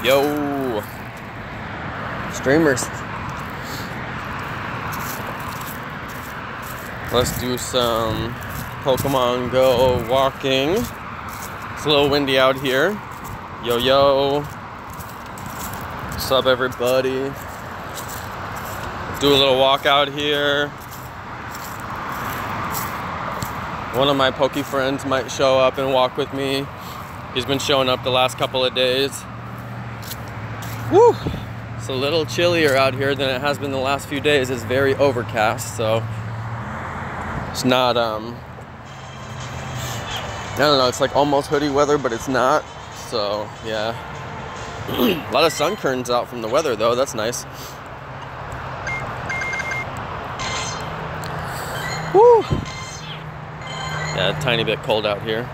Yo, streamers. Let's do some Pokemon GO walking. It's a little windy out here. Yo, yo. What's up, everybody? Do a little walk out here. One of my Poke friends might show up and walk with me. He's been showing up the last couple of days. Woo! It's a little chillier out here than it has been the last few days. It's very overcast, so it's not, I don't know, it's like almost hoodie weather, but it's not. So, yeah. A lot of sun curtains out from the weather, though. That's nice. Woo! Yeah, a tiny bit cold out here.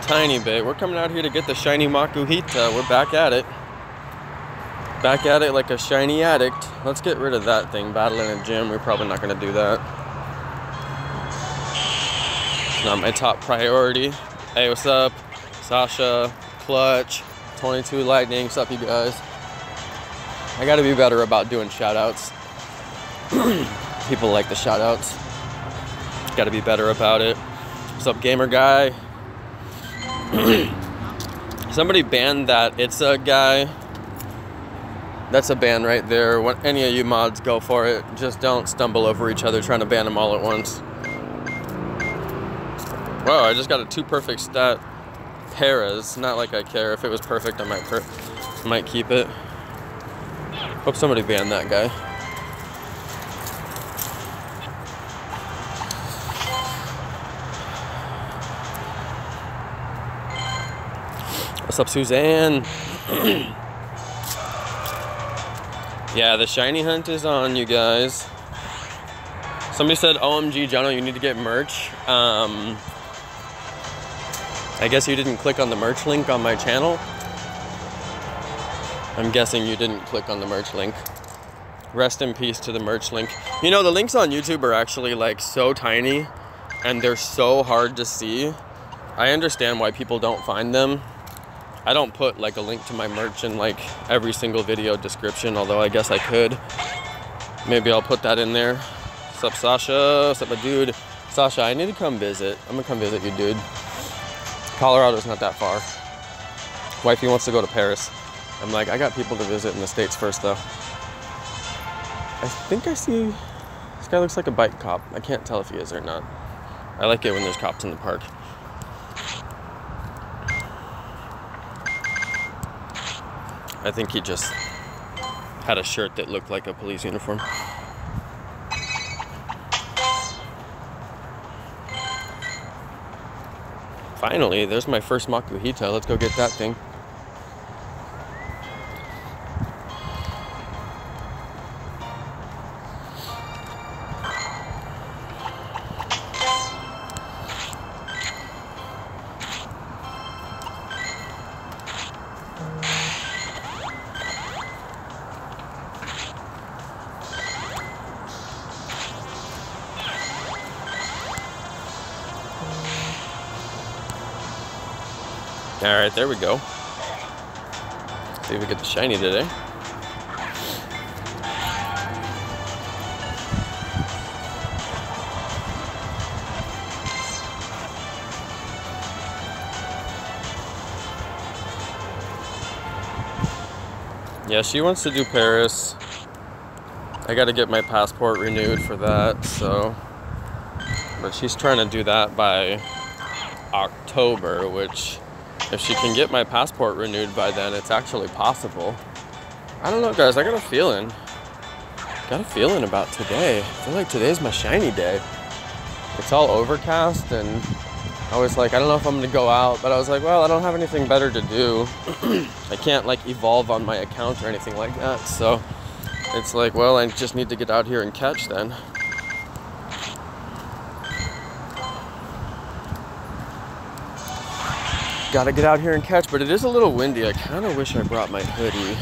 Tiny bit. We're coming out here to get the shiny Makuhita. We're back at it. Back at it like a shiny addict. Let's get rid of that thing. Battle in a gym. We're probably not going to do that. It's not my top priority. Hey, what's up? Sasha, Clutch, 22 Lightning. What's up, you guys? I got to be better about doing shout-outs. People like the shout-outs. Got to be better about it. What's up, gamer guy? Somebody banned that It's a guy. That's a ban right there. When any of you mods, go for it. Just don't stumble over each other trying to ban them all at once. Whoa, I just got a 2 perfect stat. Paras. Not like I care. If it was perfect, I might keep it. Hope somebody banned that guy. What's up, Suzanne? Yeah, the shiny hunt is on, you guys. Somebody said, OMG, Jonno, you need to get merch. I guess you didn't click on the merch link on my channel. I'm guessing you didn't click on the merch link. Rest in peace to the merch link. You know, the links on YouTube are actually like so tiny and they're so hard to see. I understand why people don't find them. I don't put like a link to my merch in like every single video description, although I guess I could. Maybe I'll put that in there. What's up, Sasha? What's up, my dude? Sasha, I need to come visit. I'm gonna come visit you, dude. Colorado's not that far. Wifey wants to go to Paris. I'm like, I got people to visit in the States first, though. I think I see... This guy looks like a bike cop. I can't tell if he is or not. I like it when there's cops in the park. I think he just had a shirt that looked like a police uniform. Finally, there's my first Makuhita. Let's go get that thing. Alright, there we go. See if we get the shiny today. Yeah, she wants to do Paris. I gotta get my passport renewed for that, so... But she's trying to do that by October, which... If she can get my passport renewed by then, it's actually possible. I don't know, guys. I got a feeling. About today. I feel like today's my shiny day. It's all overcast, and I was like, I don't know if I'm gonna go out, but I was like, well, I don't have anything better to do. I can't like evolve on my account or anything like that, so it's like, well, I just need to get out here and catch then. Gotta get out here and catch, but it is a little windy. I kind of wish I brought my hoodie.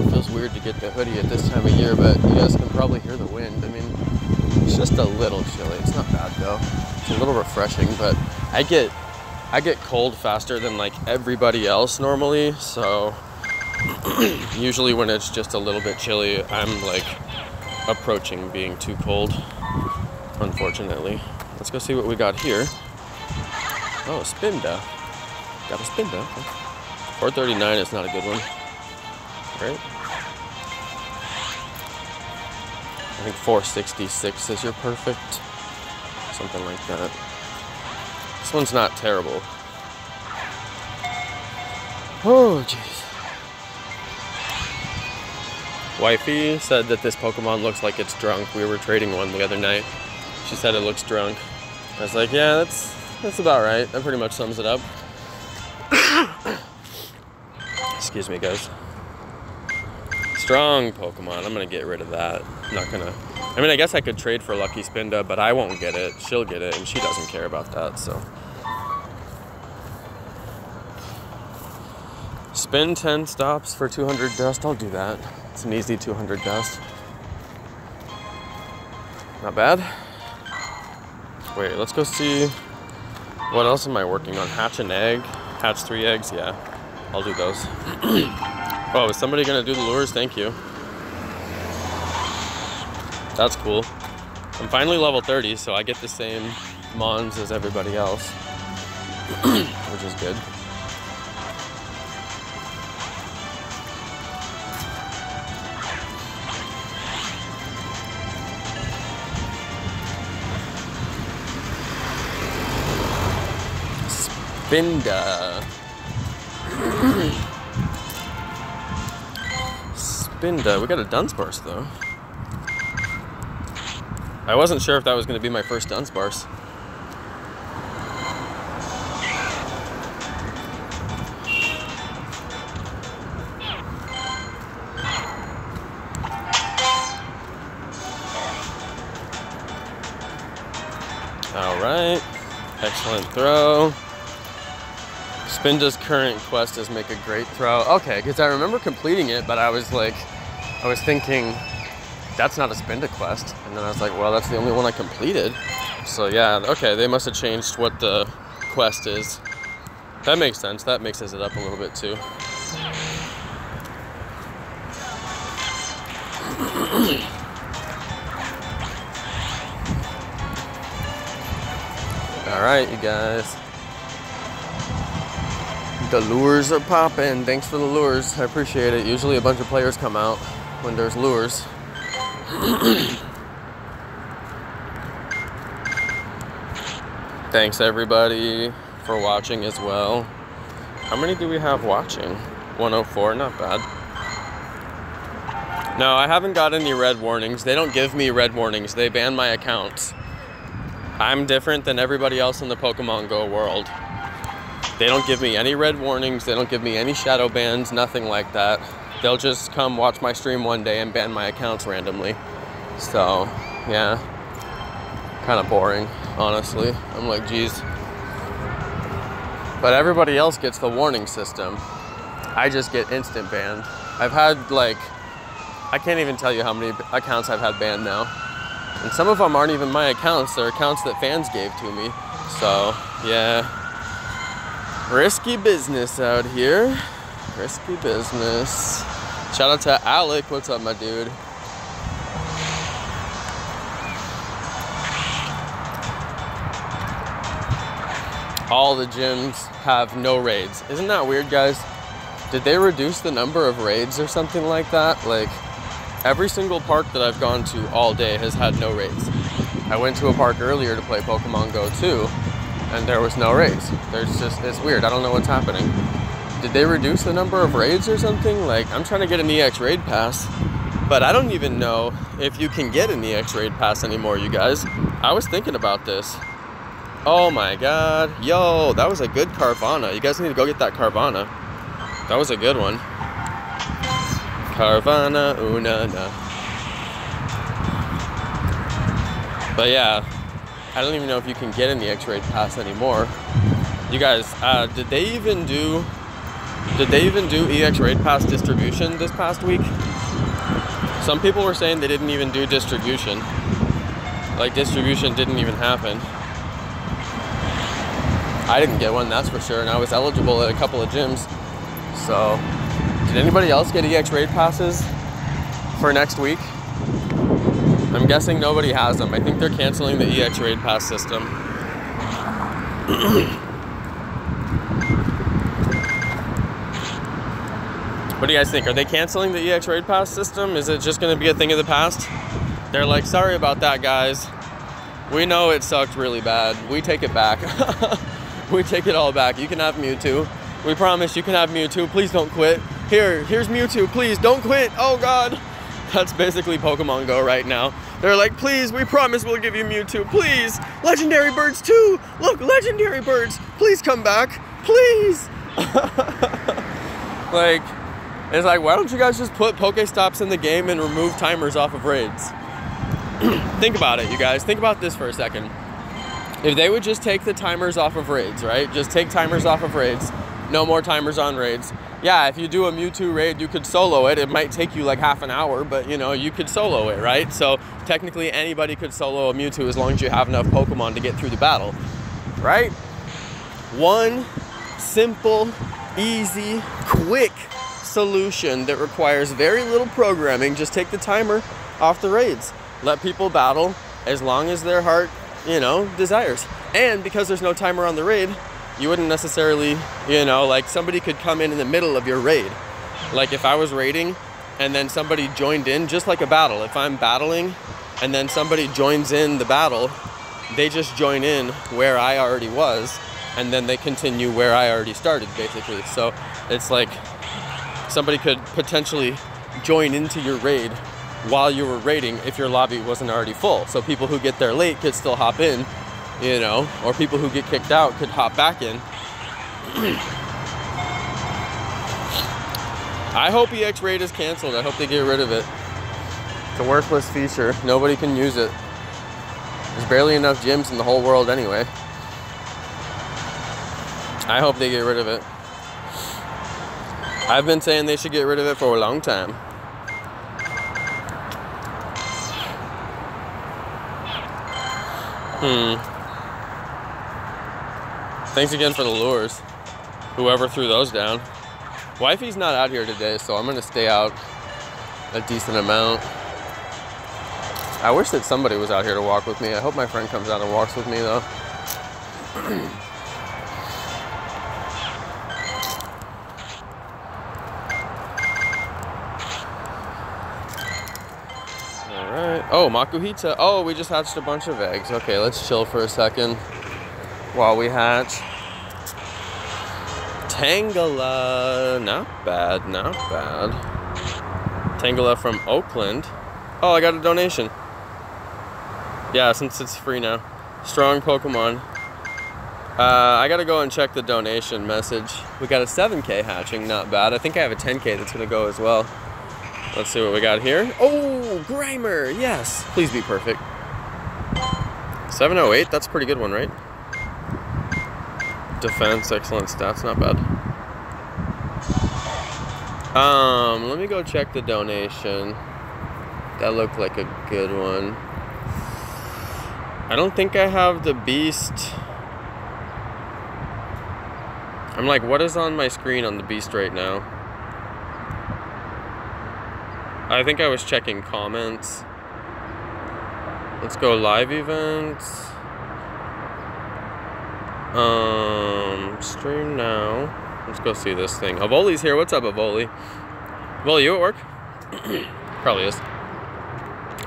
It feels weird to get the hoodie at this time of year, but you guys can probably hear the wind. I mean, it's just a little chilly. It's not bad though. It's a little refreshing, but I get I get cold faster than like everybody else normally, so usually when it's just a little bit chilly, I'm like approaching being too cold, unfortunately. Let's go see what we got here. Oh, a Spinda. Got a Spinda. Okay. 439 is not a good one, right? I think 466 is your perfect. Something like that. This one's not terrible. Oh, jeez. Wifey said that this Pokemon looks like it's drunk. We were trading one the other night. She said it looks drunk. I was like, yeah, that's about right. That pretty much sums it up. Excuse me, guys. Strong Pokemon. I'm gonna get rid of that. I'm not gonna. I mean, I guess I could trade for Lucky Spinda, but I won't get it. She'll get it, and she doesn't care about that, so. Spin 10 stops for 200 dust. I'll do that. It's an easy 200 dust. Not bad. Wait, let's go see. What else am I working on? Hatch an egg? Hatch 3 eggs? Yeah, I'll do those. Oh, is somebody gonna do the lures? Thank you. That's cool. I'm finally level 30, so I get the same mons as everybody else, which is good. Spinda. Spinda. We got a Dunsparce though. I wasn't sure if that was going to be my first Dunsparce. All right. Excellent throw. Spinda's current quest is make a great throw. Okay, because I remember completing it, but I was thinking, that's not a Spinda quest. And then I was like, well, that's the only one I completed. So yeah, okay, they must have changed what the quest is. That makes sense. That mixes it up a little bit too. All right, you guys. The lures are popping. Thanks for the lures. I appreciate it. Usually a bunch of players come out when there's lures. Thanks everybody for watching as well. How many do we have watching? 104, not bad. No, I haven't got any red warnings. They don't give me red warnings. They ban my accounts. I'm different than everybody else in the Pokemon GO world. They don't give me any red warnings. They don't give me any shadow bans, nothing like that. They'll just come watch my stream one day and ban my accounts randomly. So, yeah, kind of boring, honestly. I'm like, geez. But everybody else gets the warning system. I just get instant banned. I've had like, I can't even tell you how many accounts I've had banned now. And some of them aren't even my accounts. They're accounts that fans gave to me. So, yeah. Risky business out here. Risky business. Shout out to Alec. What's up, my dude? All the gyms have no raids. Isn't that weird, guys? Did they reduce the number of raids or something like that? Like, every single park that I've gone to all day has had no raids. I went to a park earlier to play Pokemon GO 2, and there was no raids. It's weird. I don't know what's happening. Did they reduce the number of raids or something? Like, I'm trying to get an EX raid pass, but I don't even know if you can get an EX raid pass anymore, you guys. I was thinking about this. Oh my god. Yo, that was a good Carvana. You guys need to go get that Carvana. That was a good one. Carvana, na. But yeah, I don't even know if you can get an EX raid pass anymore. You guys, did they even do EX raid pass distribution this past week? Some people were saying they didn't even do distribution. Like, distribution didn't even happen. I didn't get one, that's for sure, and I was eligible at a couple of gyms. So, did anybody else get EX raid passes for next week? I'm guessing nobody has them. I think they're canceling the EX raid pass system. What do you guys think? Are they canceling the EX raid pass system? Is it just going to be a thing of the past? They're like, sorry about that, guys. We know it sucked really bad. We take it back. We take it all back. You can have Mewtwo. We promise you can have Mewtwo. Please don't quit. Here's Mewtwo. Please don't quit. Oh, God. That's basically Pokemon Go right now. They're like, please, we promise we'll give you Mewtwo. Please. Legendary birds, too. Look, legendary birds. Please come back. Please. Like... It's like, why don't you guys just put Pokestops in the game and remove timers off of raids? Think about it, you guys. Think about this for a second. If they would just take the timers off of raids, right? Just take timers off of raids. No more timers on raids. Yeah, if you do a Mewtwo raid, you could solo it. It might take you like half an hour, but you know, you could solo it, right? So technically anybody could solo a Mewtwo as long as you have enough Pokemon to get through the battle, right? One simple, easy, quick solution that requires very little programming. Just take the timer off the raids. Let people battle as long as their heart, you know, desires. And because there's no timer on the raid, you wouldn't necessarily, you know, like somebody could come in the middle of your raid. Like if I was raiding and then somebody joined in, just like a battle. If I'm battling and then somebody joins in the battle, they just join in where I already was and then they continue where I already started, basically. So it's like somebody could potentially join into your raid while you were raiding if your lobby wasn't already full. So people who get there late could still hop in, you know, or people who get kicked out could hop back in. I hope EX raid is canceled. I hope they get rid of it. It's a worthless feature. Nobody can use it. There's barely enough gyms in the whole world anyway. I hope they get rid of it. I've been saying they should get rid of it for a long time. Thanks again for the lures. Whoever threw those down. Wifey's not out here today, so I'm gonna stay out a decent amount. I wish that somebody was out here to walk with me. I hope my friend comes out and walks with me though. Oh, Makuhita. Oh, we just hatched a bunch of eggs. Okay, let's chill for a second while we hatch. Tangela. Not bad, not bad. Tangela from Oakland. Oh, I got a donation. Yeah, since it's free now. Strong Pokemon. I gotta go and check the donation message. We got a 7K hatching, not bad. I think I have a 10K that's gonna go as well. Let's see what we got here. Oh, Grimer, yes. Please be perfect. 708, that's a pretty good one, right? Defense, excellent stats, not bad. Let me go check the donation. That looked like a good one. I don't think I have the beast. I'm like, what is on my screen on the beast right now? I think I was checking comments. Let's go live events. Stream now. Let's go see this thing. Avoli's here. What's up, Avoli? Avoli, you at work? Probably is.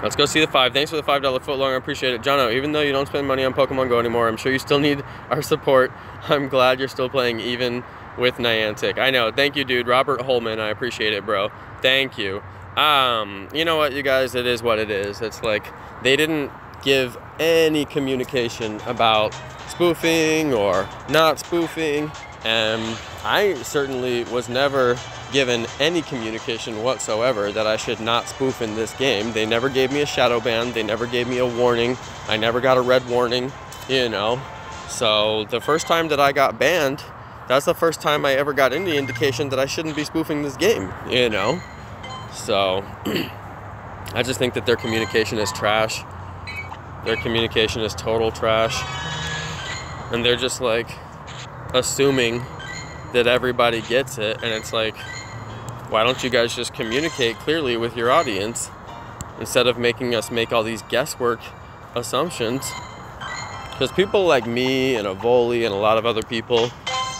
Let's go see the 5. Thanks for the $5 footlong. I appreciate it. Jonno, even though you don't spend money on Pokemon GO anymore, I'm sure you still need our support. I'm glad you're still playing even with Niantic. I know. Thank you, dude. Robert Holman, I appreciate it, bro. Thank you. You know what, you guys, it is what it is. It's like they didn't give any communication about spoofing or not spoofing, and I certainly was never given any communication whatsoever that I should not spoof in this game. They never gave me a shadow ban. They never gave me a warning. I never got a red warning, you know. So the first time that I got banned, that's the first time I ever got any indication that I shouldn't be spoofing this game, you know. So I just think that their communication is trash. Their communication is total trash. And they're just like, assuming that everybody gets it, and it's like, why don't you guys just communicate clearly with your audience instead of making us make all these guesswork assumptions? Because people like me and Avoli and a lot of other people,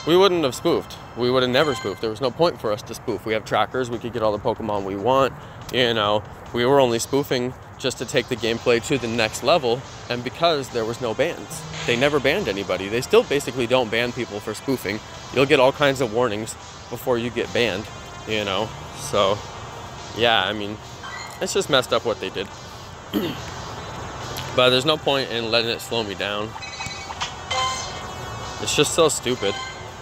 we wouldn't have spoofed. We would have never spoofed. There was no point for us to spoof. We have trackers. We could get all the Pokemon we want. You know, we were only spoofing just to take the gameplay to the next level, and because there was no bans. They never banned anybody. They still basically don't ban people for spoofing. You'll get all kinds of warnings before you get banned, you know? So, yeah, I mean, it's just messed up what they did. But there's no point in letting it slow me down. It's just so stupid.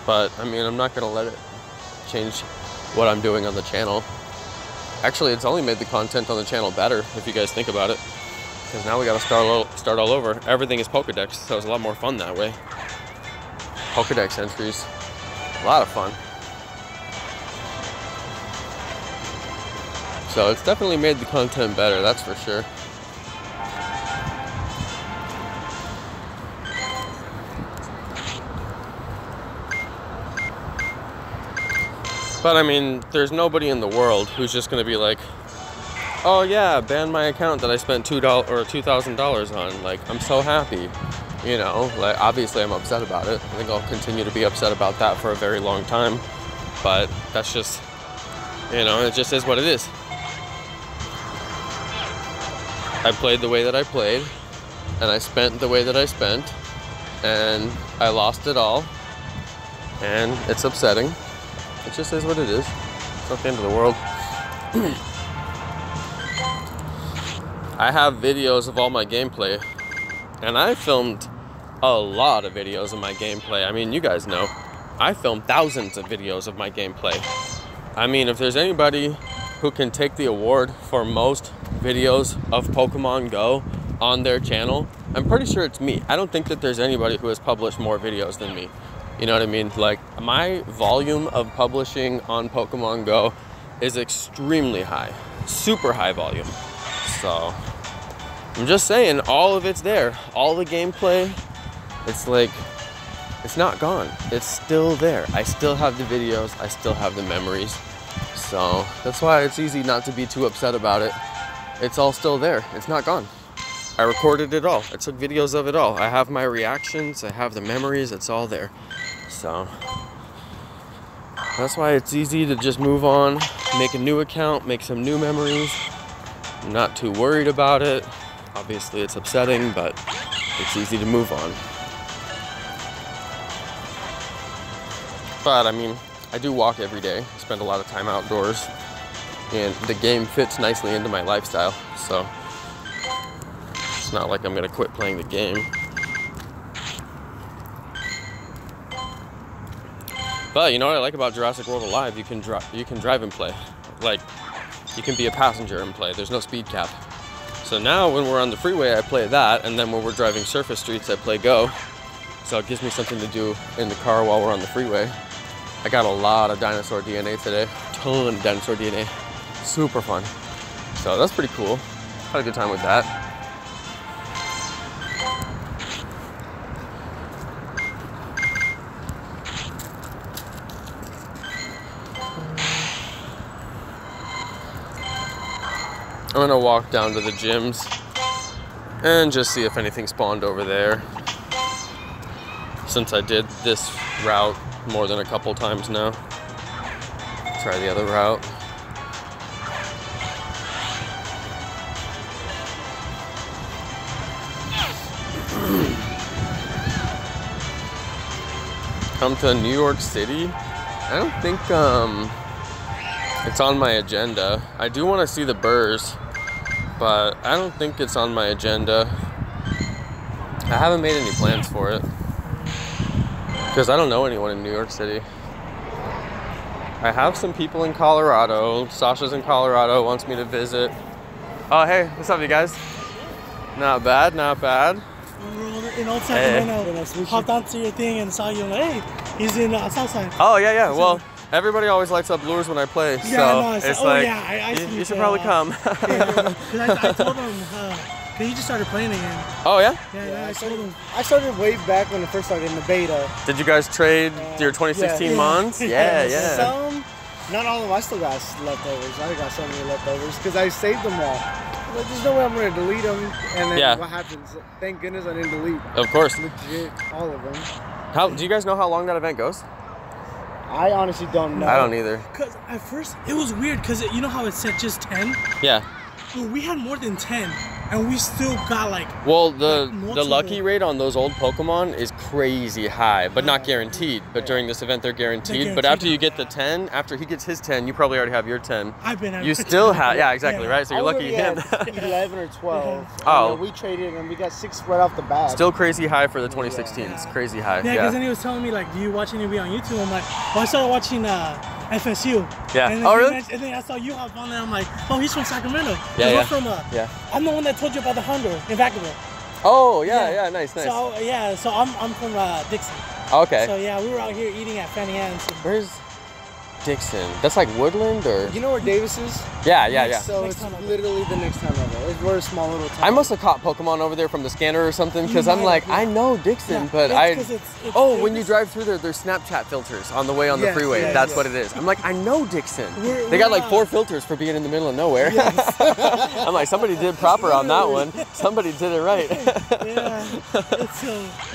But, I mean, I'm not gonna let it change what I'm doing on the channel. Actually, it's only made the content on the channel better, if you guys think about it. Because now we gotta start all over. Everything is Pokedex, so it's a lot more fun that way. Pokedex entries, a lot of fun. So it's definitely made the content better, that's for sure. But I mean, there's nobody in the world who's just gonna be like, oh yeah, ban my account that I spent $2 or $2,000 on. Like, I'm so happy, you know. Like, obviously I'm upset about it. I think I'll continue to be upset about that for a very long time. But that's just, you know, it just is what it is. I played the way that I played, and I spent the way that I spent, and I lost it all, and it's upsetting. It just is what it is. It's not the end of the world. I have videos of all my gameplay, and I filmed a lot of videos of my gameplay. I mean, you guys know, I filmed thousands of videos of my gameplay. I mean, if there's anybody who can take the award for most videos of Pokemon Go on their channel, I'm pretty sure it's me. I don't think that there's anybody who has published more videos than me. You know what I mean? Like, my volume of publishing on Pokemon Go is extremely high. Super high volume. So, I'm just saying, all of it's there. All the gameplay, it's like, it's not gone. It's still there. I still have the videos. I still have the memories. So, that's why it's easy not to be too upset about it. It's all still there. It's not gone. I recorded it all. I took videos of it all. I have my reactions. I have the memories. It's all there. So, that's why it's easy to just move on, make a new account, make some new memories. I'm not too worried about it. Obviously, it's upsetting, but it's easy to move on. But, I mean, I do walk every day. I spend a lot of time outdoors. And the game fits nicely into my lifestyle. So, it's not like I'm going to quit playing the game. But you know what I like about Jurassic World Alive? You can drive and play. Like, you can be a passenger and play. There's no speed cap. So now when we're on the freeway, I play that, and then when we're driving surface streets, I play Go. So it gives me something to do in the car while we're on the freeway. I got a lot of dinosaur DNA today. Ton of dinosaur DNA. Super fun. So that's pretty cool. Had a good time with that. I'm gonna walk down to the gyms and just see if anything spawned over there, since I did this route more than a couple times now. Try the other route. Come to New York City? I don't think it's on my agenda. I do want to see the Burrs, but I don't think it's on my agenda. I haven't made any plans for it because I don't know anyone in New York City. I have some people in Colorado. Sasha's in Colorado, wants me to visit. Oh, hey, what's up, you guys? Not bad, not bad. We're in Old Sacramento. We hopped onto your thing and saw you. Like, hey, he's in Southside. Oh, yeah, yeah. Well, Everybody always lights up lures when I play, Yeah, so no, it's oh, like, yeah, you should probably come. Yeah, I told him, cause he just started playing again. Oh yeah? Yeah, I told him. I started way back when it first started in the beta. Did you guys trade your 2016 Mons? Yeah, yeah. Some, not all of them. I still got leftovers. I got so many leftovers because I saved them all. Like, there's no way I'm gonna delete them. And then what happens? Thank goodness I didn't delete. Of course. Legit, all of them. How do you guys know how long that event goes? I honestly don't know. I don't either. Cause at first it was weird, cause you know how it said just 10. Yeah. Well, we had more than 10, and we still got like. Well, the lucky rate on those old Pokemon is crazy high, but not guaranteed. But during this event, they're guaranteed. But after you get the 10, after he gets his 10, you probably already have your 10. I've been. You still have, yeah, exactly, right. So you're lucky him. 11 or 12. Oh. We traded and we got 6 right off the bat. Still crazy high for the 2016s. It's crazy high. Yeah, because then he was telling me like, do you watch any on YouTube? I'm like, well, I started watching FSU. Yeah. And then Oh, really? And then I saw you hop on there. I'm like, oh, he's from Sacramento. Yeah, yeah. We're from, I'm the one that told you about the Honda in Vacaville. Oh, yeah, nice. So yeah, so I'm from Dixon. Okay. So yeah, we were out here eating at Fanny Ann's. Where's Dixon? That's like Woodland, or? You know where Davis is? Yeah. So it's literally the next town over. We're a small little town. I must have caught Pokemon over there from the scanner or something, because I'm like, I know Dixon, but it's when you drive through there, there's Snapchat filters on the way on the freeway. That's what it is. I'm like, I know Dixon. They got like 4 filters for being in the middle of nowhere. Yes. I'm like, somebody did proper on that one. Somebody did it right.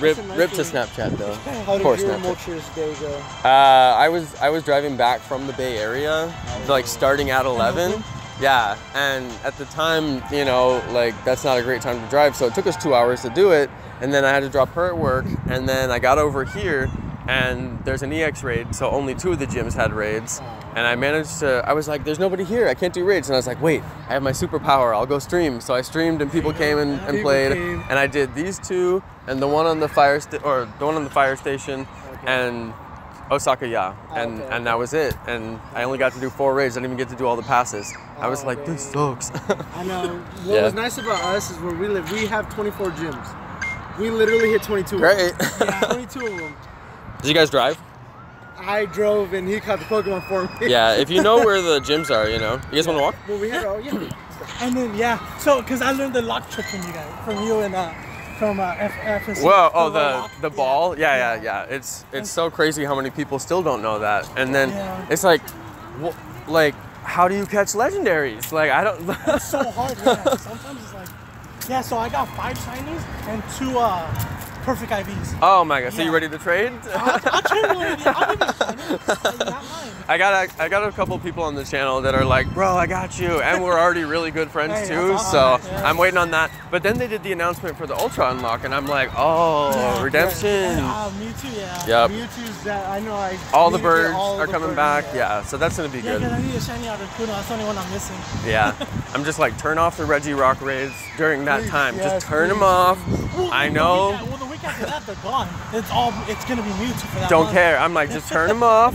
Rip to Snapchat though. How did your tumultuous day go? I was driving back from the Bay Area, like starting at 11. Yeah, and at the time, you know, like that's not a great time to drive, so it took us 2 hours to do it, and then I had to drop her at work, and then I got over here, and there's an EX raid, so only 2 of the gyms had raids, and I was like, there's nobody here, I can't do raids, and I was like, wait, I have my superpower, I'll go stream. So I streamed, and people came and played, and I did these 2, and the one on the fire station, and Osaka, and that was it. And I only got to do 4 raids. I didn't even get to do all the passes. I was like, this sucks. I know. What was nice about us is where we live, we have 24 gyms. We literally hit 22. Great. Yeah, 22 of them. Did you guys drive? I drove and he caught the Pokemon for me. Yeah, if you know where the gyms are, you know. You guys want to walk? Well, we had And then so because I learned the lock trick from you guys, from you and from FSC. Whoa! The ball. Yeah. It's so crazy how many people still don't know that. And then it's like, how do you catch legendaries? Like I don't. It's so hard. Yeah. Sometimes it's like, so I got 5 shinies and 2 perfect IVs. Oh my god! So you ready to trade? I'll trade one. I'll give you shiny. I got a couple people on the channel that are like, bro, I got you, and we're already really good friends too. So I'm waiting on that. But then they did the announcement for the Ultra Unlock, and I'm like, redemption. Mewtwo, Yep. Mewtwo's that I know. All the birds are coming back. Yeah, so that's gonna be good. Yeah, I need a shiny out of Kuno. That's the only one I'm missing. Yeah, I'm just like, turn off the Regirock raids during that time. Just turn them off. I know. Well, the week after that, they're gone. It's gonna be Mewtwo for that. Don't care. I'm like, just turn them off.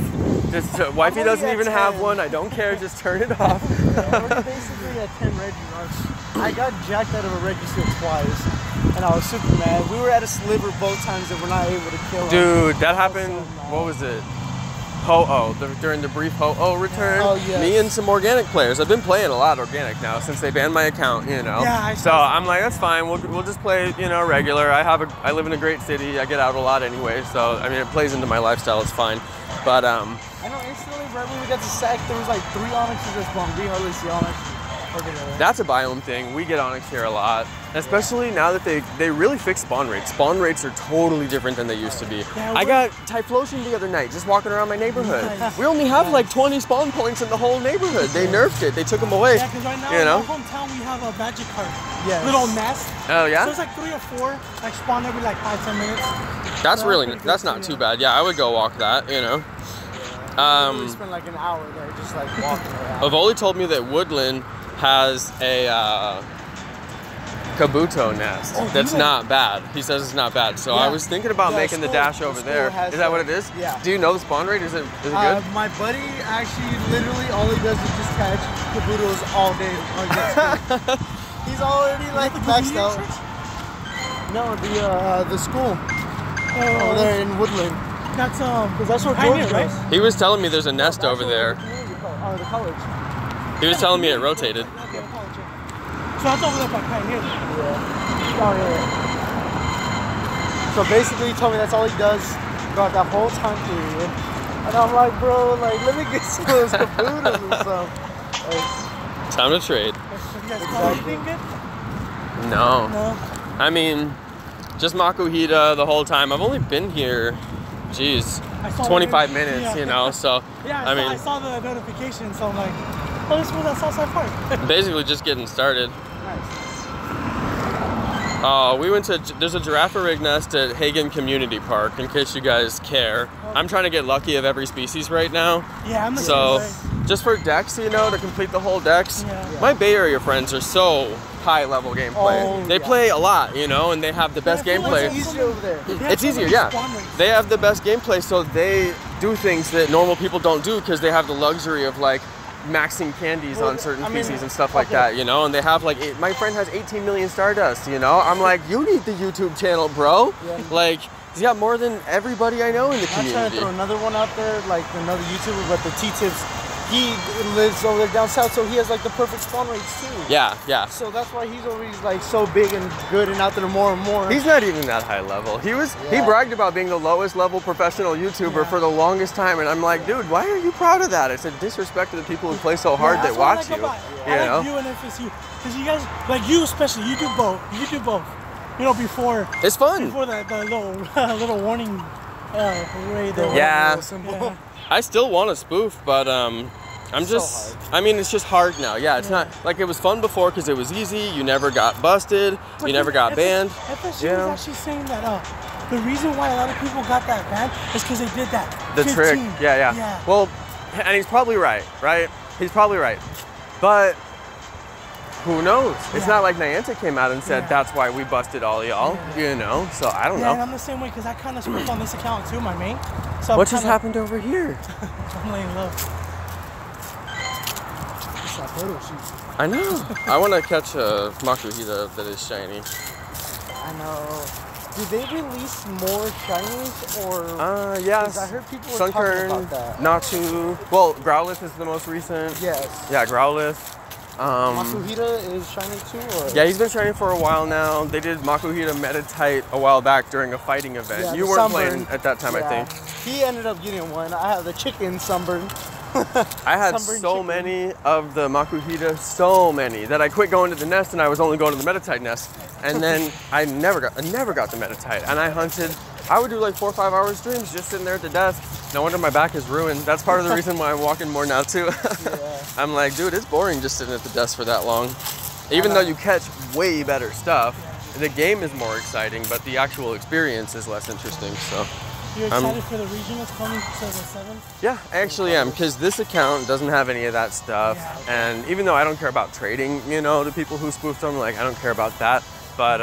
Just wifey doesn't even have one. I don't care. Just turn it off. We're basically at 10 Regirocks. I got jacked out of a Registeel twice, and I was super mad. We were at a sliver both times that we're not able to kill him. Dude, that happened. What was it? Ho-Oh, during the brief Ho-Oh return. Oh, yes. Me and some organic players. I've been playing a lot organic now since they banned my account, you know. Yeah, so I'm like, that's fine. We'll just play, you know, regular. I live in a great city. I get out a lot anyway, so I mean, it plays into my lifestyle. It's fine. But I know instantly right when we got to Sac, there was like 3 Onyxes that spawned. We hardly see Onyx. That's a biome thing. We get Onyx here a lot, especially now that they really fixed spawn rates. Spawn rates are totally different than they used to be. Yeah, I got Typhlosion the other night, just walking around my neighborhood. Nice. We only have like 20 spawn points in the whole neighborhood. They nerfed it. They took them away. Yeah, because right now in our hometown we have a Magikarp. Yeah. Little nest. Oh yeah. So it's like 3 or 4, like spawn every like 5-10 minutes. That's not too bad. Yeah, I would go walk that. You know. We spent like an hour there just like walking around. Avoli told me that Woodland has a Kabuto nest that's not bad. He says it's not bad. So I was thinking about making the dash over there. Is that what it is? Yeah. Do you know the spawn rate? Is it good? My buddy actually literally all he does is just catch Kabutos all day on jet ski. He's already like maxed out. No, the school over there in Woodland. That's Because that's where Pioneer, George right? goes. He was telling me there's a nest That's over where there. the college. He was telling me it rotated. Okay, college, yeah. So that's over there by Pioneer. Yeah. Oh, yeah. So basically, he told me that's all he does throughout that whole time period. And I'm like, bro, like, let me get some of those caboodles and stuff. Like, Time to trade. Have you guys caught anything good? No. No. I mean, just Makuhita the whole time. I've only been here, geez, 25 minutes, yeah. you know, so. Yeah, I saw the notification, so I'm like, oh, this was at Southside Park. Basically just getting started. nice. We went to, there's a giraffe rig nest at Hagen Community Park, in case you guys care. I'm trying to get lucky of every species right now. Yeah, I'm the So, same way. just for decks, you know, to complete the whole decks. Yeah. My Bay Area friends are so high level gameplay. Oh, they yeah. play a lot, you know, and they have the best I feel like gameplay. It's easier over there. It's easier, yeah. They have the best gameplay, so they do things that normal people don't do because they have the luxury of like maxing candies on certain species and stuff like that, you know. And they have like, my friend has 18 million Stardust, you know. I'm like, you need the YouTube channel, bro. Yeah. Like, he's got more than everybody I know in the I'm trying to community. throw another one out there, like another YouTuber, but the T-Tips, he lives over there down south, so he has like the perfect spawn rates too. Yeah, yeah. So that's why he's always like so big and good and out there more and more. He's not even that high level. He bragged about being the lowest level professional YouTuber for the longest time, and I'm like, dude, why are you proud of that? It's a disrespect to the people who play so hard that watch you. I like you and FSU, because you guys, like you especially, you do both. You do both. You know, before It's fun. Before the little warning way there. Yeah. Yeah. I still want to spoof, but I'm just, I mean, it's just hard now. Yeah, it's not, like it was fun before because it was easy. You never got busted. But you never got banned. FSU you know? was actually saying that the reason why a lot of people got that banned is because they did that. The 15. trick. Yeah. Well, and he's probably right? He's probably right. But who knows? It's not like Niantic came out and said, that's why we busted all y'all, you know? So I don't know. Yeah, and I'm the same way because I kind of spoofed on this account too, my main. So What just happened over here? I'm laying low. I know. I want to catch a Makuhita that is shiny. I know. Did they release more shinies or? Yes. I heard people were talking about that. Natu. Well, Growlithe is the most recent. Yes. Yeah, Growlithe. Makuhita is shiny too, or? Yeah, he's been shiny for a while now. They did Makuhita Metatite a while back during a fighting event. Yeah, you the weren't sunburn. playing at that time, I think. He ended up getting one. I have the chicken sunburn. I had Sunburn so chicken. many of the Makuhita, so many, that I quit going to the nest and I was only going to the Metatite nest. And then I never got the Metatite. And I hunted, I would do like 4 or 5 hour streams just sitting there at the desk. No wonder my back is ruined. That's part of the reason why I'm walking more now too. I'm like, dude, it's boring just sitting at the desk for that long. Even though you catch way better stuff, the game is more exciting, but the actual experience is less interesting, so. You're excited for the regionals coming to the 7th? Yeah, I actually am, because this account doesn't have any of that stuff. And even though I don't care about trading, you know, to people who spoofed them, like, I don't care about that. But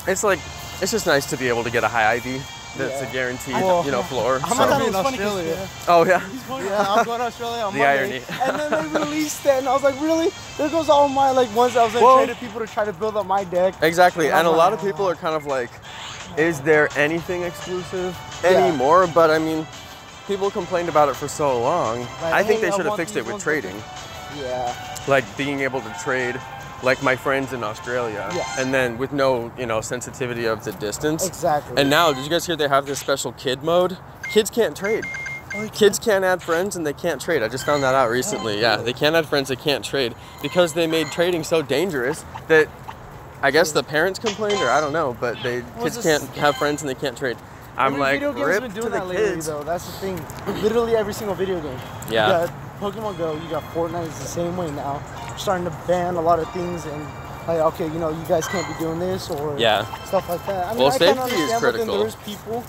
it's like, it's just nice to be able to get a high IV that's a guaranteed, you know, floor. I'm So- gonna be in Australia. Oh, yeah. Yeah, I'm going to Australia on The Monday. irony. And then they released that, and I was like, really? There goes all my, like, ones that I was like, traded people to try to build up my deck. Exactly, and a I'm lot like, of people are kind of like, is there anything exclusive anymore? But I mean, people complained about it for so long. Like, I think hey, they I should have want fixed it these with ones trading. Yeah. Like being able to trade like my friends in Australia. Yeah. And then with no, you know, sensitivity of the distance. Exactly. And now, did you guys hear they have this special kid mode? Kids can't trade. Kids can't add friends and they can't trade. I just found that out recently. Yeah, they can't add friends, they can't trade because they made trading so dangerous that I guess the parents complained, or I don't know, but kids can't have friends and they can't trade. I'm like, video game's rip been to doing the that lately, kids. though. That's the thing. Literally every single video game. Yeah. You got Pokemon GO, you got Fortnite, it's the same way now. Starting to ban a lot of things and like, okay, you know, you guys can't be doing this or stuff like that. I mean, Well, I kinda safety is understand, but then critical. there's people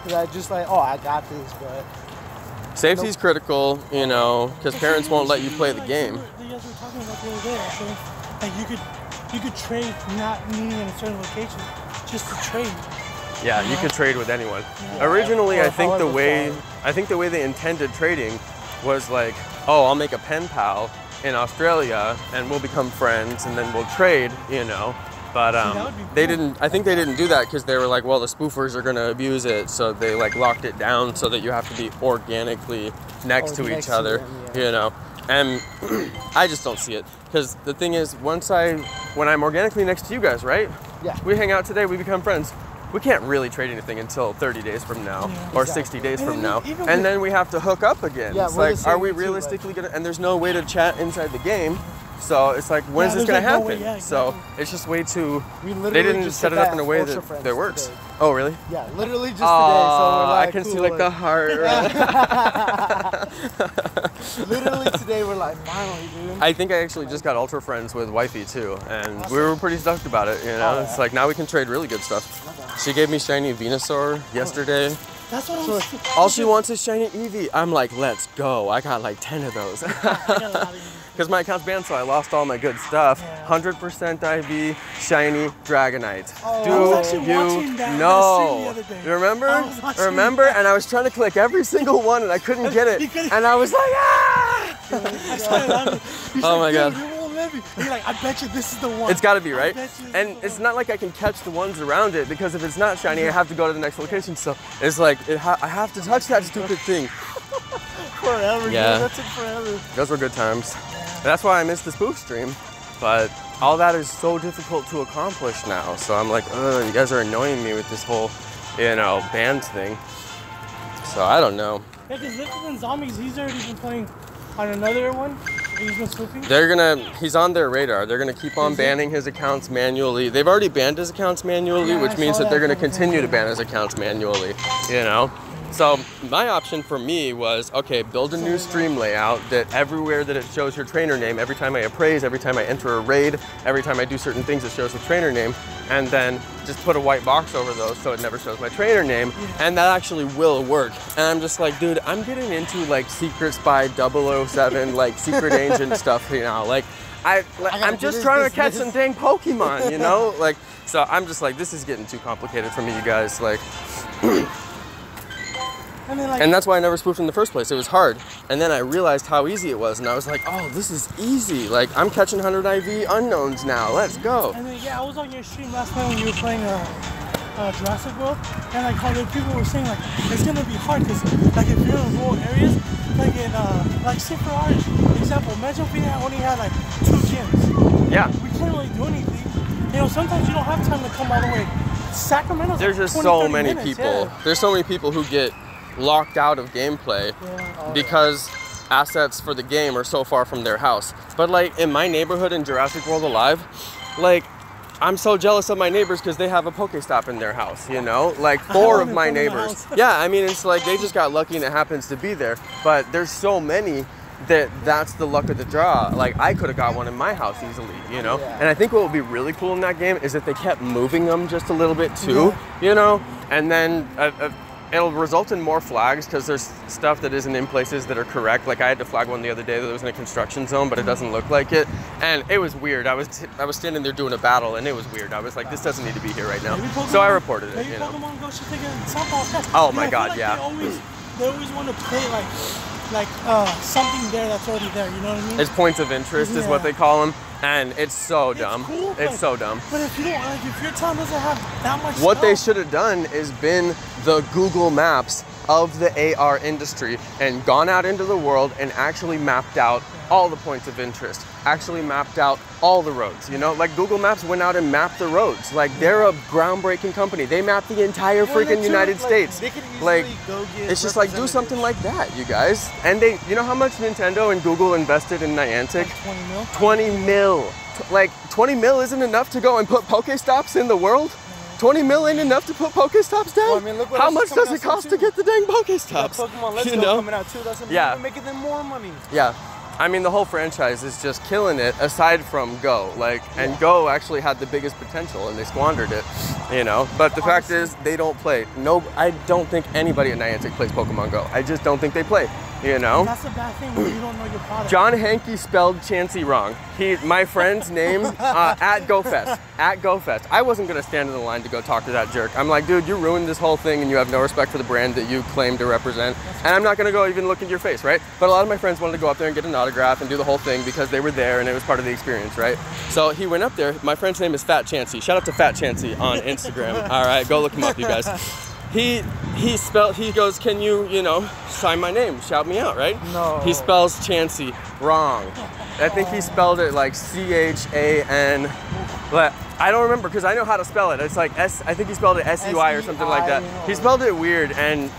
that just like, oh, I got this, but Safety's critical, you know, because parents won't let you play the game. You guys were talking about the other day, actually. Like you could trade not meaning in a certain location, just to trade. Yeah, you could trade with anyone. Originally, I think the way they intended trading was like, oh, I'll make a pen pal in Australia and we'll become friends and then we'll trade, you know. But that would be they cool. didn't. I think they didn't do that because they were like, well, the spoofers are gonna abuse it, so they like locked it down so that you have to be organically next to each other, you know. And I just don't see it because the thing is, when I'm organically next to you guys, right? Yeah. We hang out today, we become friends. We can't really trade anything until 30 days from now or 60 days from now. And then we have to hook up again. Yeah, it's like, are we realistically gonna, and there's no way to chat inside the game. So it's like, when is this gonna happen? So it's just way too, they didn't set it up in a way that works. Today. Oh, really? Yeah, literally just today. So we're like, I can cool, see like the heart. Literally today we're like, finally, dude. I think I actually just got ultra friends with wifey too, and we were pretty stoked about it, you know? It's like, now we can trade really good stuff. She gave me shiny Venusaur yesterday. That's what I'm All she wants is shiny Eevee. I'm like, let's go. I got like 10 of those. Because my account's banned, so I lost all my good stuff. 100% IV, shiny Dragonite. Do you know? You remember? Remember? And I was trying to click every single one and I couldn't get it. And I was like, ah! Oh my god. You're like, I bet you this is the one. It's gotta be, right? And it's not like I can catch the ones around it, because if it's not shiny, I have to go to the next location. So it's like, I have to touch that stupid thing. Forever, yeah. Dude. That took forever. Those were good times. That's why I missed the spoof stream. But all that is so difficult to accomplish now. So I'm like, ugh, you guys are annoying me with this whole, you know, band thing. So I don't know. Yeah, because Lifted and Zombies, he's already been playing on another one. He's been swooping. He's on their radar. They're gonna keep on banning his accounts manually. They've already banned his accounts manually, which means that they're gonna continue to ban his accounts manually, you know? So my option for me was, okay, build a new stream layout that everywhere that it shows your trainer name, every time I appraise, every time I enter a raid, every time I do certain things, it shows the trainer name, and then just put a white box over those so it never shows my trainer name, and that actually will work. And I'm just like, dude, I'm getting into like Secret Spy 007, like Secret Agent stuff, you know, like, I'm just trying to catch some dang Pokemon, you know? Like, so I'm just like, this is getting too complicated for me, you guys, like, and that's why I never spoofed in the first place. It was hard. And then I realized how easy it was, and I was like, oh, this is easy. Like, I'm catching 100 IV unknowns now. Let's go. And then, yeah, I was on your stream last night when you were playing Jurassic World, and like how the people were saying, like, it's gonna be hard because, like, if you're in rural areas, like in, like, say for our example, imagine if we only had like 2 gyms. Yeah. We can't really do anything. You know, sometimes you don't have time to come all the way. Sacramento. There's just so many people. Yeah. There's so many people who get locked out of gameplay because assets for the game are so far from their house. But like in my neighborhood in Jurassic World Alive, like I'm so jealous of my neighbors because they have a Pokestop in their house, you know? Like 4 of my neighbors. Yeah, I mean, it's like they just got lucky and it happens to be there. But there's so many that's the luck of the draw. Like I could have got one in my house easily, you know? And I think what would be really cool in that game is if they kept moving them just a little bit too, you know? And then it'll result in more flags because there's stuff that isn't in places that are correct. Like I had to flag one the other day that was in a construction zone, but it doesn't look like it. And it was weird. I was standing there doing a battle and it was weird. I was like, this doesn't need to be here right now. So I reported it, you know. Pokemon GO should take a softball test. Oh my god, yeah. They always want to play like something there that's already there, you know what I mean? It's points of interest is what they call them. And it's so dumb. Cool, it's so dumb. But if you don't, like, if your town doesn't have that much what stuff, they should have done is been the Google Maps of the AR industry and gone out into the world and actually mapped out all the points of interest, actually mapped out all the roads, you know? Like Google Maps went out and mapped the roads. Like they're a groundbreaking company. They mapped the entire freaking United States. Like, it's just like, do something like that, you guys. And they, you know how much Nintendo and Google invested in Niantic? Like 20 mil. Like 20 mil isn't enough to go and put Pokestops in the world? 20 mil ain't enough to put Pokestops down? Well, I mean, look what how much does it cost to get the dang Pokestops? Pokemon Let's Go coming out too. That's making them more money. Yeah. I mean, the whole franchise is just killing it, aside from Go. Like, and Go actually had the biggest potential, and they squandered it, you know. But the fact is, they don't play. No, I don't think anybody at Niantic plays Pokemon Go. I just don't think they play. you know? That's the bad thing when you don't know your product. John Hankey spelled Chansey wrong. My friend's name, at GoFest. At GoFest. I wasn't gonna stand in the line to go talk to that jerk. I'm like, dude, you ruined this whole thing and you have no respect for the brand that you claim to represent. And I'm not gonna go even look into your face, right? But a lot of my friends wanted to go up there and get an autograph and do the whole thing because they were there and it was part of the experience, right? So he went up there. My friend's name is Fat Chansey. Shout out to Fat Chansey on Instagram. All right, go look him up, you guys. He goes, can you know, sign my name, shout me out, right? No. He spells Chansey wrong. I think he spelled it like C-H-A-N. But I don't remember because I know how to spell it. It's like I think he spelled it S-E-Y or something like that. He spelled it weird and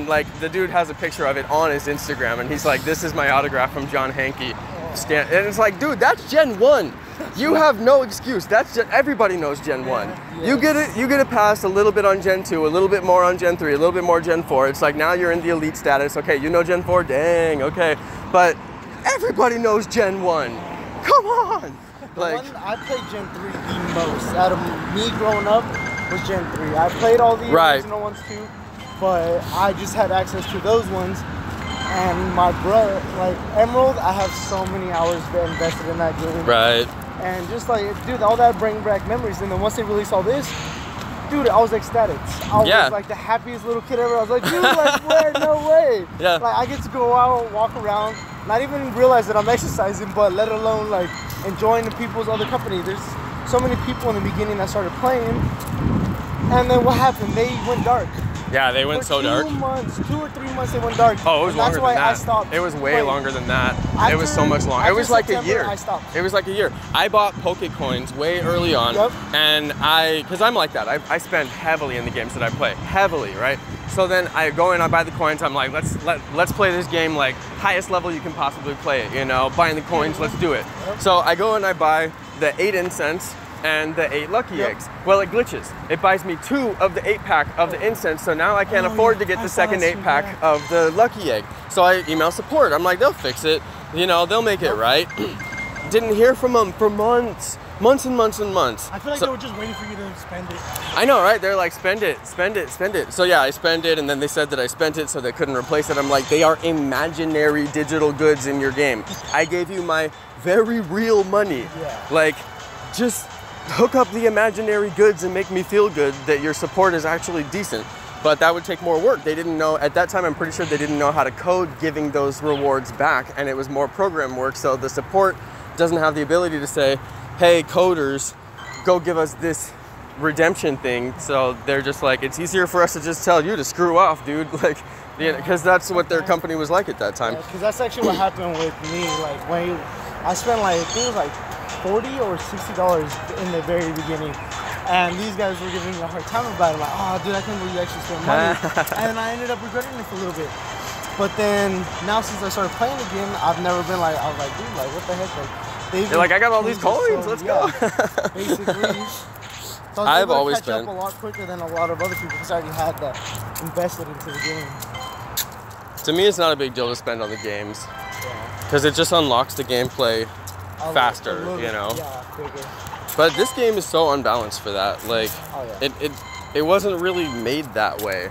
like the dude has a picture of it on his Instagram and he's like, this is my autograph from John Hankey. And it's like, dude, that's Gen 1. You have no excuse. Everybody knows Gen 1. Yes. You get a pass a little bit on Gen 2, a little bit more on Gen 3, a little bit more Gen 4. It's like now you're in the elite status. Okay, you know Gen 4, dang, okay. But everybody knows Gen 1. Come on. Like, one I played Gen 3 the most out of me growing up was Gen 3. I played all the original ones too, but I just had access to those ones. And my brother, like Emerald, I have so many hours invested in that game. Right. And just like, dude, all that bring back memories. And then once they released all this, dude, I was ecstatic. I was like the happiest little kid ever. I was like, dude, like, where? No way. Yeah. Like, I get to go out, walk around, not even realize that I'm exercising, but let alone like enjoying the people's other company. There's so many people in the beginning that started playing. And then what happened? They went dark. Yeah, they went so dark. 2 or 3 months they went dark. Oh, it was longer than that. I stopped. It was way playing. longer than that. It was so much longer. It was like a year. I stopped. It was like a year. I bought Pokecoins way early on, and because I'm like that. I spend heavily in the games that I play, heavily, right? So then I go in, I buy the coins. I'm like, let's play this game like highest level you can possibly play it. You know, buying the coins, let's do it. So I go and I buy the 8 incense and the 8 lucky eggs. Well, it glitches. It buys me 2 of the 8-pack of the incense, so now I can't afford to get the second 8-pack of the lucky egg. So I email support. I'm like, they'll fix it. You know, they'll make it right. Didn't hear from them for months. Months and months and months. I feel like they were just waiting for you to spend it. I know, right? They're like, spend it, spend it, spend it. So yeah, I spend it, and then they said that I spent it, so they couldn't replace it. I'm like, they are imaginary digital goods in your game. I gave you my very real money. Yeah. Like, just hook up the imaginary goods and make me feel good that your support is actually decent. But that would take more work. They didn't know, at that time I'm pretty sure they didn't know how to code giving those rewards back, and it was more program work, so the support doesn't have the ability to say, hey coders, go give us this redemption thing. So they're just like, it's easier for us to just tell you to screw off, dude. Like, because that's what their company was like at that time. Because that's actually what happened with me. Like when I spent like, I think it was like $40 or $60 in the very beginning, and these guys were giving me a hard time about it. Like, oh, dude, I can't believe you actually spent money. And I ended up regretting it for a little bit. But then now since I started playing again, I've never been like, I was like, dude, like what the heck? Like, you're like, I got all these coins. Let's go. Basically. So I've always catch up a lot quicker than a lot of other people because I already had that invested into the game. To me, it's not a big deal to spend on the games because it just unlocks the gameplay faster, you know. Yeah, quicker. But this game is so unbalanced for that. Like, it wasn't really made that way.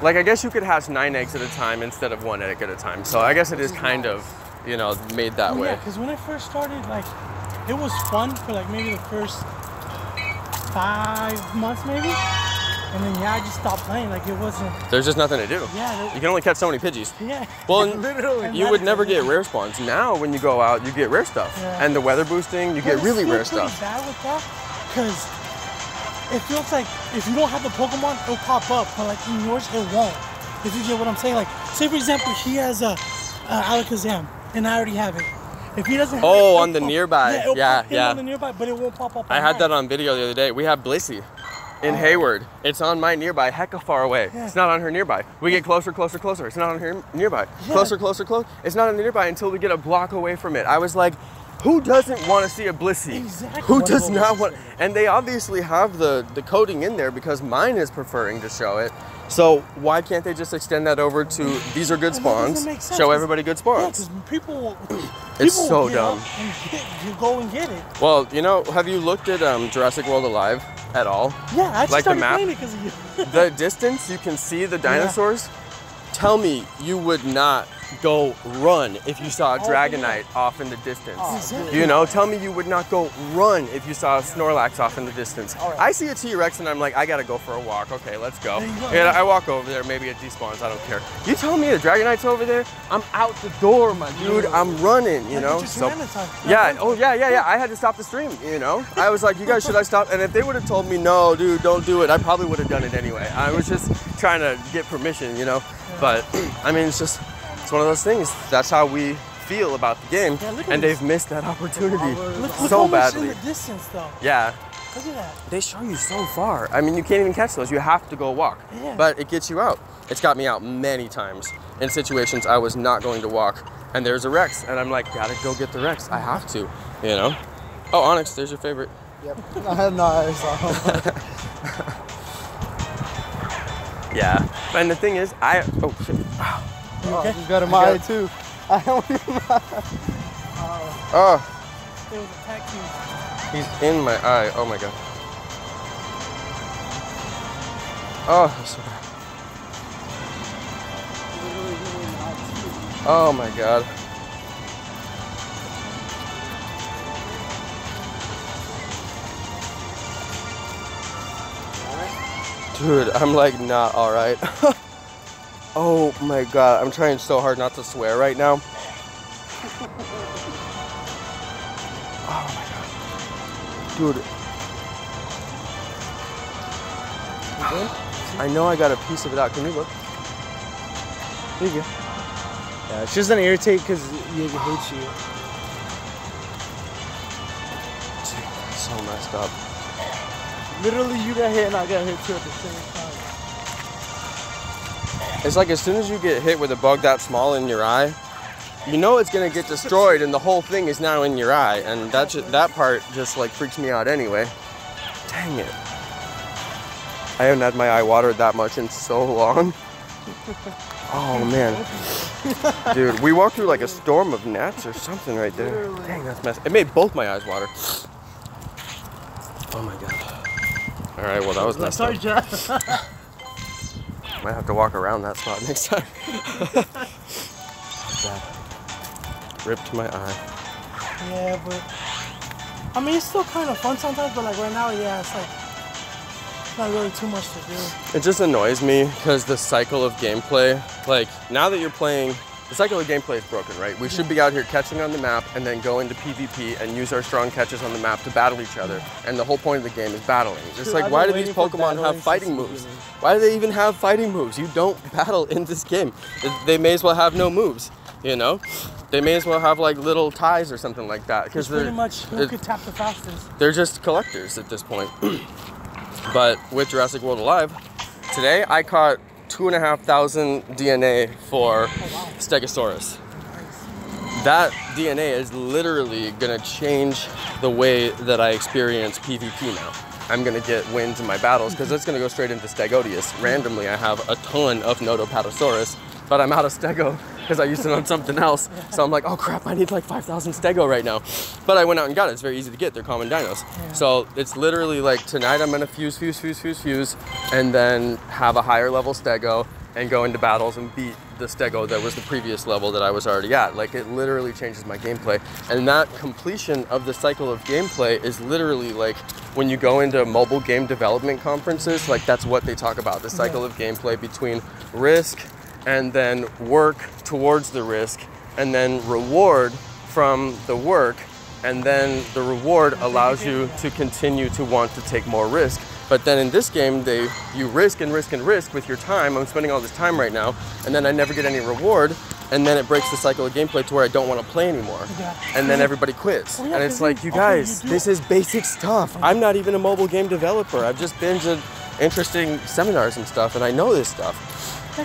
Like, I guess you could hatch 9 eggs at a time instead of 1 egg at a time. So I guess it is kind of, you know, made that way. Yeah, because when I first started, like, it was fun for like maybe the first 5 months maybe. And then I just stopped playing. Like, it wasn't. There's just nothing to do. Yeah. You can only catch so many Pidgeys. Yeah. Well, literally. you would never get rare spawns. Now, when you go out, you get rare stuff. Yeah. And the weather boosting, you get really rare stuff. It's bad with that because it feels like if you don't have the Pokemon, it'll pop up. But like in yours, it won't. If you get what I'm saying. Like, say for example, he has a Alakazam, and I already have it. If he doesn't have it, on the nearby. Yeah. On the nearby, but it won't pop up. I had that on video the other day. We have Blissey in Hayward. It's on my nearby, hecka far away. Yeah. It's not on her nearby. We get closer, closer, closer. It's not on her nearby. Yeah. Closer, closer, closer. It's not on the nearby until we get a block away from it. I was like, who doesn't want to see a Blissey? Exactly. Who does not want? And they obviously have the coding in there because mine is preferring to show it. So why can't they just extend that over to these are good spawns? Show everybody good spawns. Yeah, people it's so dumb. You go and get it. Well, you know, have you looked at Jurassic World Alive at all? Yeah, I just like started the map, playing it because of you. The distance you can see the dinosaurs. tell me you would not go run if you saw a Dragonite off in the distance. You know, tell me you would not go run if you saw a Snorlax off in the distance. I see a T-Rex and I'm like, I gotta go for a walk. Okay, let's go. And I walk over there, maybe it despawns, I don't care. You tell me the Dragonite's over there, I'm out the door, my dude. I'm running, you know? So, yeah, yeah. I had to stop the stream, you know? I was like, you guys, should I stop? And if they would have told me, no, dude, don't do it, I probably would have done it anyway. I was just trying to get permission, you know? But, I mean, it's one of those things. That's how we feel about the game, and they've missed that opportunity so badly. In the distance, though. Yeah. Look at that. They show you so far. I mean, you can't even catch those. You have to go walk. Yeah. But it gets you out. It's got me out many times in situations I was not going to walk, and there's a Rex, and I'm like, gotta go get the Rex. I have to, you know? Oh, Onyx, there's your favorite. Yep. I had no eyes on. Yeah. And the thing is, oh shit. Okay. He's got a eye too. I don't Oh. It was a tag team. He's in my eye. Oh my god. Oh, that's so bad. Oh my god. Dude, I'm like not alright. Oh my god, I'm trying so hard not to swear right now. Oh my god. Dude. I know I got a piece of it out. Can you look? Here you go. Yeah, it's just gonna irritate because it hates you. Dude, that's so messed up. Literally, you got hit and I got hit too at the same time. It's like as soon as you get hit with a bug that small in your eye, you know it's gonna get destroyed and the whole thing is now in your eye, and that part just like freaks me out anyway. Dang it. I haven't had my eye watered that much in so long. Oh man. Dude, we walked through like a storm of gnats or something right there. Dang, that's messed. It made both my eyes water. Oh my god. Alright, well that was messed up. Might have to walk around that spot next time. Bad. Ripped my eye. Yeah, but I mean it's still kind of fun sometimes, but like right now, yeah, it's like not really too much to do. It just annoys me because the cycle of gameplay, like now that you're playing, the cycle of gameplay is broken, right? We should be out here catching on the map and then go into PvP and use our strong catches on the map to battle each other. And the whole point of the game is battling. It's like, why do these Pokemon have fighting moves? Why do they even have fighting moves? You don't battle in this game. They may as well have no moves, you know? They may as well have like little ties or something like that. Because pretty much who could tap the fastest. They're just collectors at this point. But with Jurassic World Alive, today I caught 2,500 DNA for Stegosaurus. That DNA is literally gonna change the way that I experience PvP now. I'm gonna get wins in my battles because it's gonna go straight into Stegodius. Randomly, I have a ton of Notopatosaurus, but I'm out of Stego because I used it on something else. So I'm like, oh crap, I need like 5,000 Stego right now. But I went out and got it. It's very easy to get. They're common dinos. Yeah. So it's literally like tonight I'm gonna fuse, and then have a higher level Stego and go into battles and beat the Stego that was the previous level that I was already at. Like it literally changes my gameplay. And that completion of the cycle of gameplay is literally like when you go into mobile game development conferences, like that's what they talk about, the cycle of gameplay between risk and then work towards the risk, and then reward from the work, and then the reward allows you to continue to want to take more risk. But then in this game, you risk and risk and risk with your time. I'm spending all this time right now, and then I never get any reward, and then it breaks the cycle of gameplay to where I don't want to play anymore. And then everybody quits. And it's like, you guys, this is basic stuff. I'm not even a mobile game developer. I've just been to interesting seminars and stuff, and I know this stuff.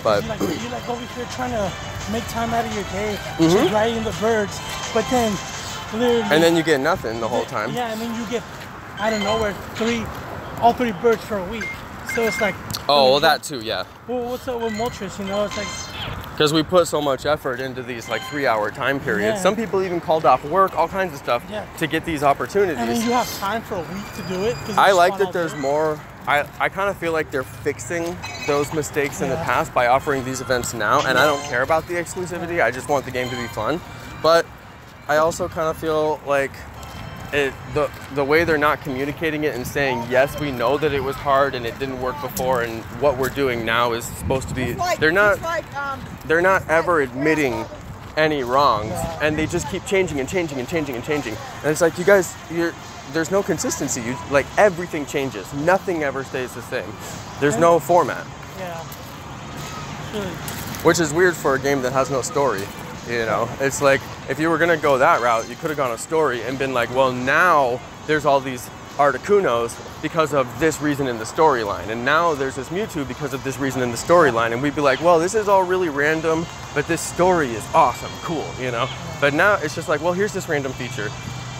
But you're like over here trying to make time out of your day, just riding the birds, but then literally, and then you get nothing the whole time. Yeah, and then you get out of nowhere all three birds for a week. So it's like, oh well, that too, yeah. Well, what's up with Moltres? You know, it's like Because we put so much effort into these like 3-hour time periods. Yeah. Some people even called off work, all kinds of stuff to get these opportunities. And then you have time for a week to do it. I like that there's more. I kind of feel like they're fixing those mistakes in the past by offering these events now. And I don't care about the exclusivity. I just want the game to be fun. But I also kind of feel like the way they're not communicating it and saying, yes, we know that it was hard and it didn't work before, and what we're doing now is supposed to be, they're not ever admitting any wrongs, and they just keep changing and changing and changing and changing. And it's like, you guys, there's no consistency. Like, everything changes. Nothing ever stays the same. There's no format. Yeah. Really. Which is weird for a game that has no story. You know, it's like, if you were gonna go that route, you could have gone a story and been like, well, now there's all these Articunos because of this reason in the storyline, and now there's this Mewtwo because of this reason in the storyline, and we'd be like, well, this is all really random, but this story is awesome, cool, you know? But now it's just like, well, here's this random feature.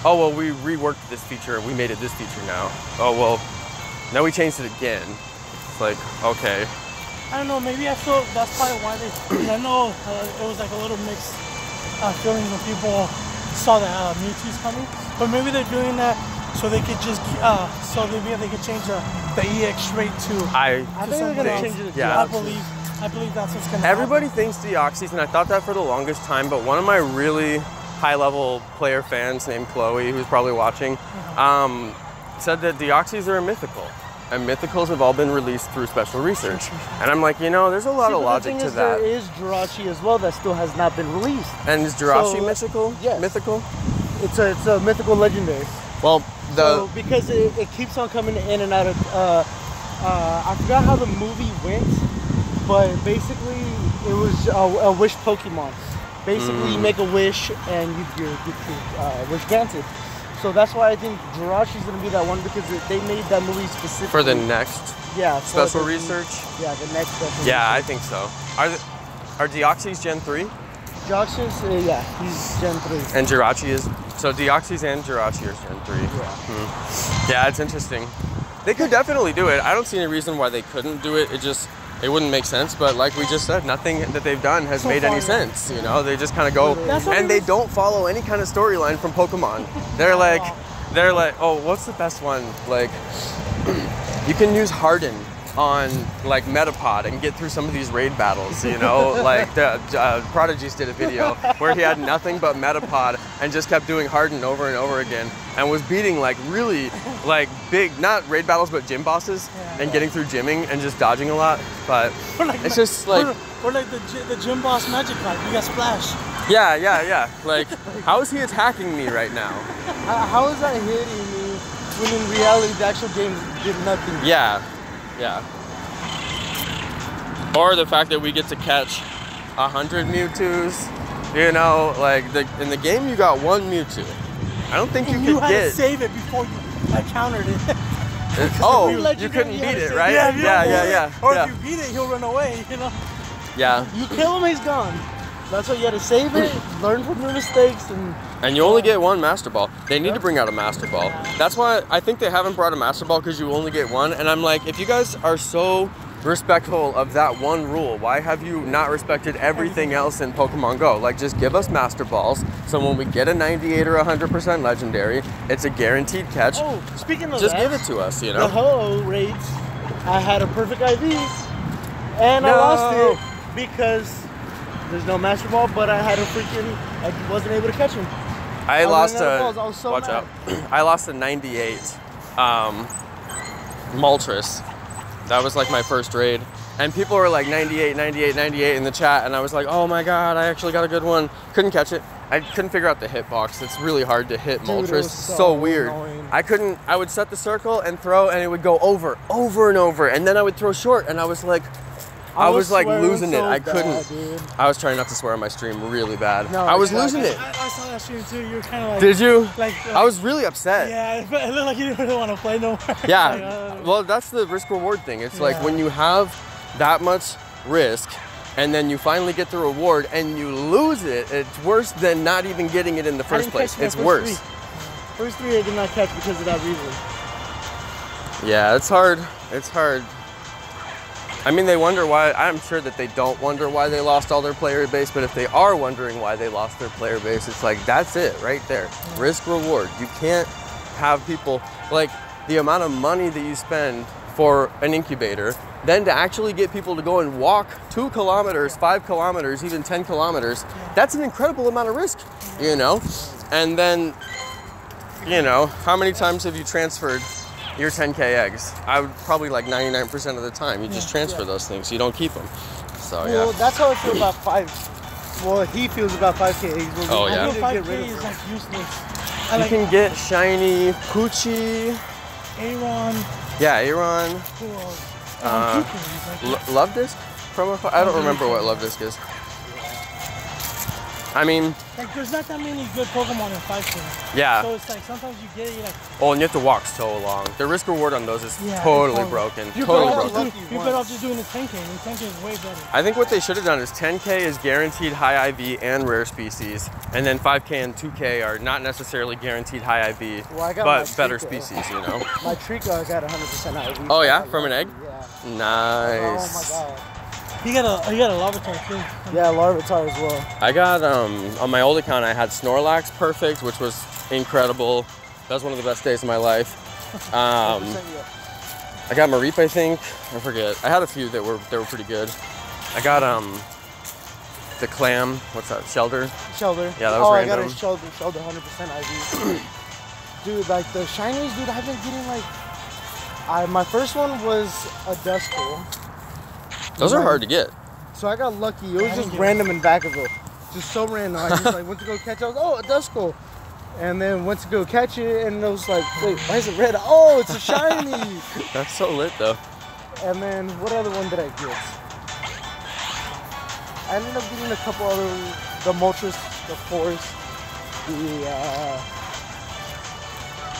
Oh, well, we reworked this feature and we made it this feature now. Oh, well, now we changed it again. It's like, okay. I don't know, maybe I feel that's probably why I know it was like a little mixed feelings when people saw that Mewtwo's coming, but maybe they're doing that so they could just, so maybe they could change the EX straight to. I think they're gonna change it. Yeah. I believe that's what's gonna happen. Everybody thinks Deoxys, and I thought that for the longest time, but one of my really high-level player fans named Chloe, who's probably watching, said that Deoxys are a mythical. And mythicals have all been released through special research. And I'm like, you know, there's a lot of logic to that. There is Jirachi as well that still has not been released. And is Jirachi mythical? Yes. Mythical? It's a mythical legendary. Well, because it keeps on coming in and out of, I forgot how the movie went, but basically it was a wish Pokemon. Basically, you make a wish and you get wish granted. So that's why I think Jirachi's gonna be that one, because they made that movie specifically for the next special research. Yeah, the next special. Yeah, research. I think so. Are Deoxys Gen 3? Deoxys, yeah, he's Gen 3. And Jirachi is, so Deoxys and Jirachi are Gen 3. Yeah. Yeah, it's interesting. They could definitely do it. I don't see any reason why they couldn't do it. It wouldn't make sense, but like we just said, nothing that they've done has made any sense, you know? They just kind of go, and they don't follow any kind of storyline from Pokemon. They're like, oh, what's the best one? Like, you can use Harden on like Metapod and get through some of these raid battles, you know? Like Prodigy's did a video where he had nothing but Metapod and just kept doing Harden over and over again and was beating like really like big, not raid battles, but gym bosses and getting through gymming and just dodging a lot. But it's just like... Or like the gym boss magic card, you got Splash. Yeah. Like, how is he attacking me right now? How is that hitting me when in reality the actual game did nothing? Yeah. Or the fact that we get to catch 100 Mewtwo's, you know, like in the game you got one Mewtwo. I don't think you had to save it before you countered it. Oh, you couldn't beat it, right? Yeah. Or if you beat it, he'll run away, you know? Yeah. You kill him, he's gone. That's why you had to save it, learn from your mistakes, and you only get one Master Ball. They need to bring out a Master Ball. That's why I think they haven't brought a Master Ball, because you only get one. And I'm like, if you guys are so respectful of that one rule, why have you not respected everything else in Pokemon Go? Like, just give us Master Balls, so when we get a 98 or 100% Legendary, it's a guaranteed catch. Oh, speaking of just give it to us, you know? The Ho-Oh raids, I had a perfect IV, and I lost it because there's no Master Ball, but I had I wasn't able to catch him. I lost watch out. I lost a 98 Moltres. That was like my first raid. And people were like 98 in the chat, and I was like, oh my god, I actually got a good one. Couldn't catch it. I couldn't figure out the hitbox. It's really hard to hit Moltres. So weird. Annoying. I would set the circle and throw, and it would go over and over. And then I would throw short, and I was like, I was like losing it. I couldn't. I was trying not to swear on my stream really bad. No, I was losing it. I saw that stream too. You were kind of like. Did you? I was really upset. Yeah, it looked like you didn't really want to play no more. Yeah. Well, that's the risk reward thing. It's like when you have that much risk, and then you finally get the reward and you lose it, it's worse than not even getting it in the first place. It's worse. First three I did not catch because of that reason. Yeah, it's hard. It's hard. I mean, they wonder why. I'm sure that they don't wonder why they lost all their player base, but if they are wondering why they lost their player base, it's like, that's it right there. Yeah. Risk reward. You can't have people, like the amount of money that you spend for an incubator, then to actually get people to go and walk 2 kilometers, 5 kilometers, even 10 kilometers, that's an incredible amount of risk, you know? And then, you know, how many times have you transferred your 10K eggs? I would probably like 99% of the time. You just transfer those things. You don't keep them. So Well, yeah. that's how I feel about 5. Well, he feels about 5K eggs. Oh, yeah. I feel Get 5K rid of is them. like useless. You can get shiny Poochie. Aaron. Yeah, Aaron. Who else? Love Disc? Promo code? I don't remember what Love Disc is. I mean, like there's not that many good Pokemon in 5K. yeah. So it's like sometimes you get it, you're like, Oh, and you have to walk so long. The risk reward on those is Yeah, totally it's broken. you're Totally better off broken. just you're better off just doing the 10K. And the 10K is way better. I think what they should have done is 10K is guaranteed high IV and rare species, and then 5K and 2K are not necessarily guaranteed high IV, Well, I got but my better Trico. species, you know? My Trico, I got 100% IV. Oh yeah, from an egg? Yeah. Nice. Oh my god. You got a Larvitar too. Yeah, Larvitar as well. I got, on my old account, I had Snorlax Perfect, which was incredible. That was one of the best days of my life. 100%, yeah. I got Mareep, I think. I forget. I had a few that were pretty good. I got the clam. What's that? Shelter. Shelter. Yeah, that was I got random. a Shelter 100% IV. Dude, like the shinies, dude, I've been getting like, my first one was a Duskull. Those are hard to get. So I got lucky. It was just random in Vacaville. Just so random. I just like went to go catch it. I was oh, a Duskull. And then went to go catch it and it was like, wait, why is it red? Oh, it's a shiny. That's so lit though. And then what other one did I get? I ended up getting a couple other, the Moltres, the Force,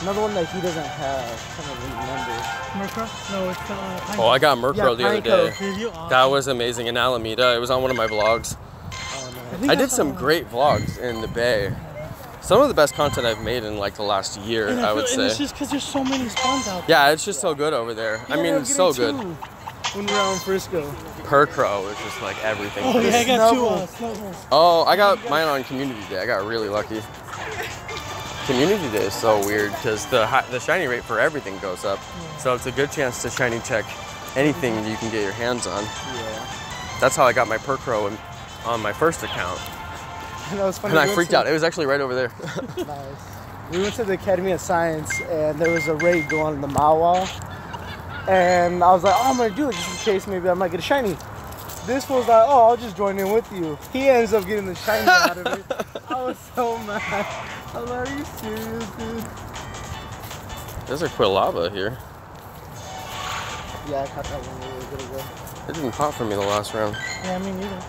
another one that he doesn't have. I can't even remember. Murkrow? No, it's Pineco. Oh, I got Murkrow Yeah, the other Pineco. day. Did you? Awesome. That was amazing in Alameda. It was on one of my vlogs. Oh, think I did saw some one. great vlogs in the Bay. Some of the best content I've made in like the last year, And I would and it's say. just because there's so many spawns out there. Yeah, it's just so good over there. I mean, it's so good. When we're out in Frisco. Percrow is just like everything. Oh for yeah, me. I got two Snubbull. Snubballs. Oh, I got mine on Community Day. I got really lucky. Community Day is so weird because the shiny rate for everything goes up. So it's a good chance to shiny check anything you can get your hands on. Yeah. That's how I got my Percrow on my first account. And that was funny. And I we went freaked to- out. It was actually right over there. Nice. We went to the Academy of Science and there was a raid going on the Mawa. And I was like, oh, I'm gonna do it just in case maybe I might get a shiny. This was like, oh, I'll just join in with you. He ends up getting the shiny out of it. I was so mad. I was like, are you serious, dude? There's a Quilava here. Yeah, I caught that one a little bit ago. It didn't pop for me the last round. Yeah, me neither.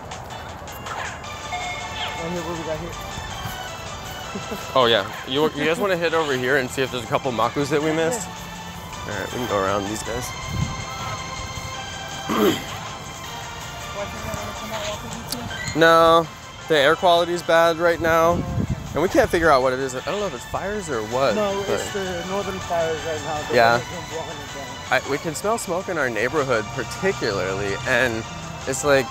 And here, what we got here? Oh yeah. You guys want to hit over here and see if there's a couple Makus that we missed? All right, we can go around these guys. No, the air quality is bad right now, and we can't figure out what it is. I don't know if it's fires or what. No, but it's the northern fires right now. The Yeah. one that's been blowing it down. we can smell smoke in our neighborhood particularly, and it's like,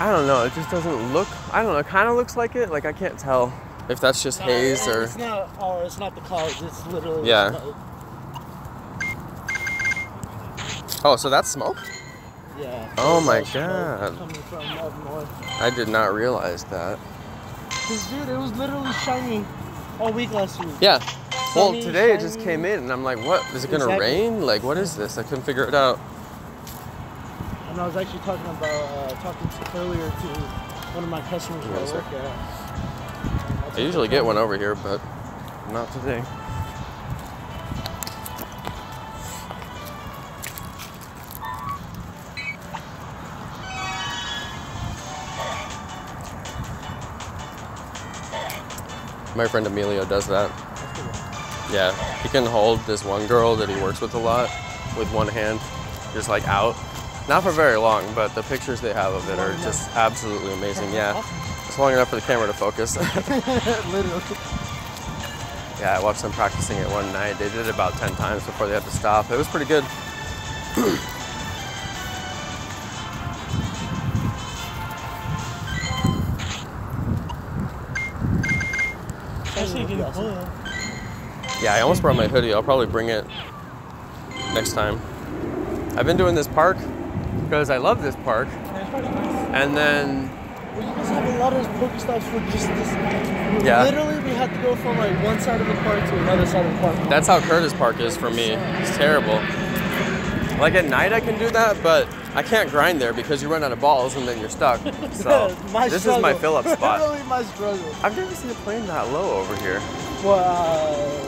I don't know, it just doesn't look, I don't know, it kind of looks like it. Like I can't tell if that's just haze or... It's not, or it's not the clouds. It's literally Yeah. smoke. Oh, so that's smoke? Yeah. Oh It's my all smoke God. Coming from up north. I did not realize that. Cause dude, it was literally shiny all week last week. Yeah. Well, Sunny, today it just shiny. came in and I'm like, what? Is it gonna Exactly. rain? Like, what is this? I couldn't figure it out. And I was actually talking earlier to one of my customers who I Yes, sir. work at. I usually get one over here, but not today. My friend Emilio does that. Yeah, he can hold this one girl that he works with a lot with one hand, just like out. Not for very long, but the pictures they have of it are just absolutely amazing. Yeah, it's long enough for the camera to focus. Literally. Yeah, I watched them practicing it one night. They did it about 10 times before they had to stop. It was pretty good. pretty awesome. Yeah, I almost brought my hoodie. I'll probably bring it next time. I've been doing this park because I love this park. Yeah, it's pretty nice. And then... Well, you guys have a lot of Pokestops for just this. Yeah. Literally, we had to go from like one side of the park to another side of the park. That's how Curtis Park is for me. It's terrible. Like at night I can do that, but I can't grind there because you run out of balls and then you're stuck. So this is my fill-up spot. Literally my struggle. I've never seen a plane that low over here. Well,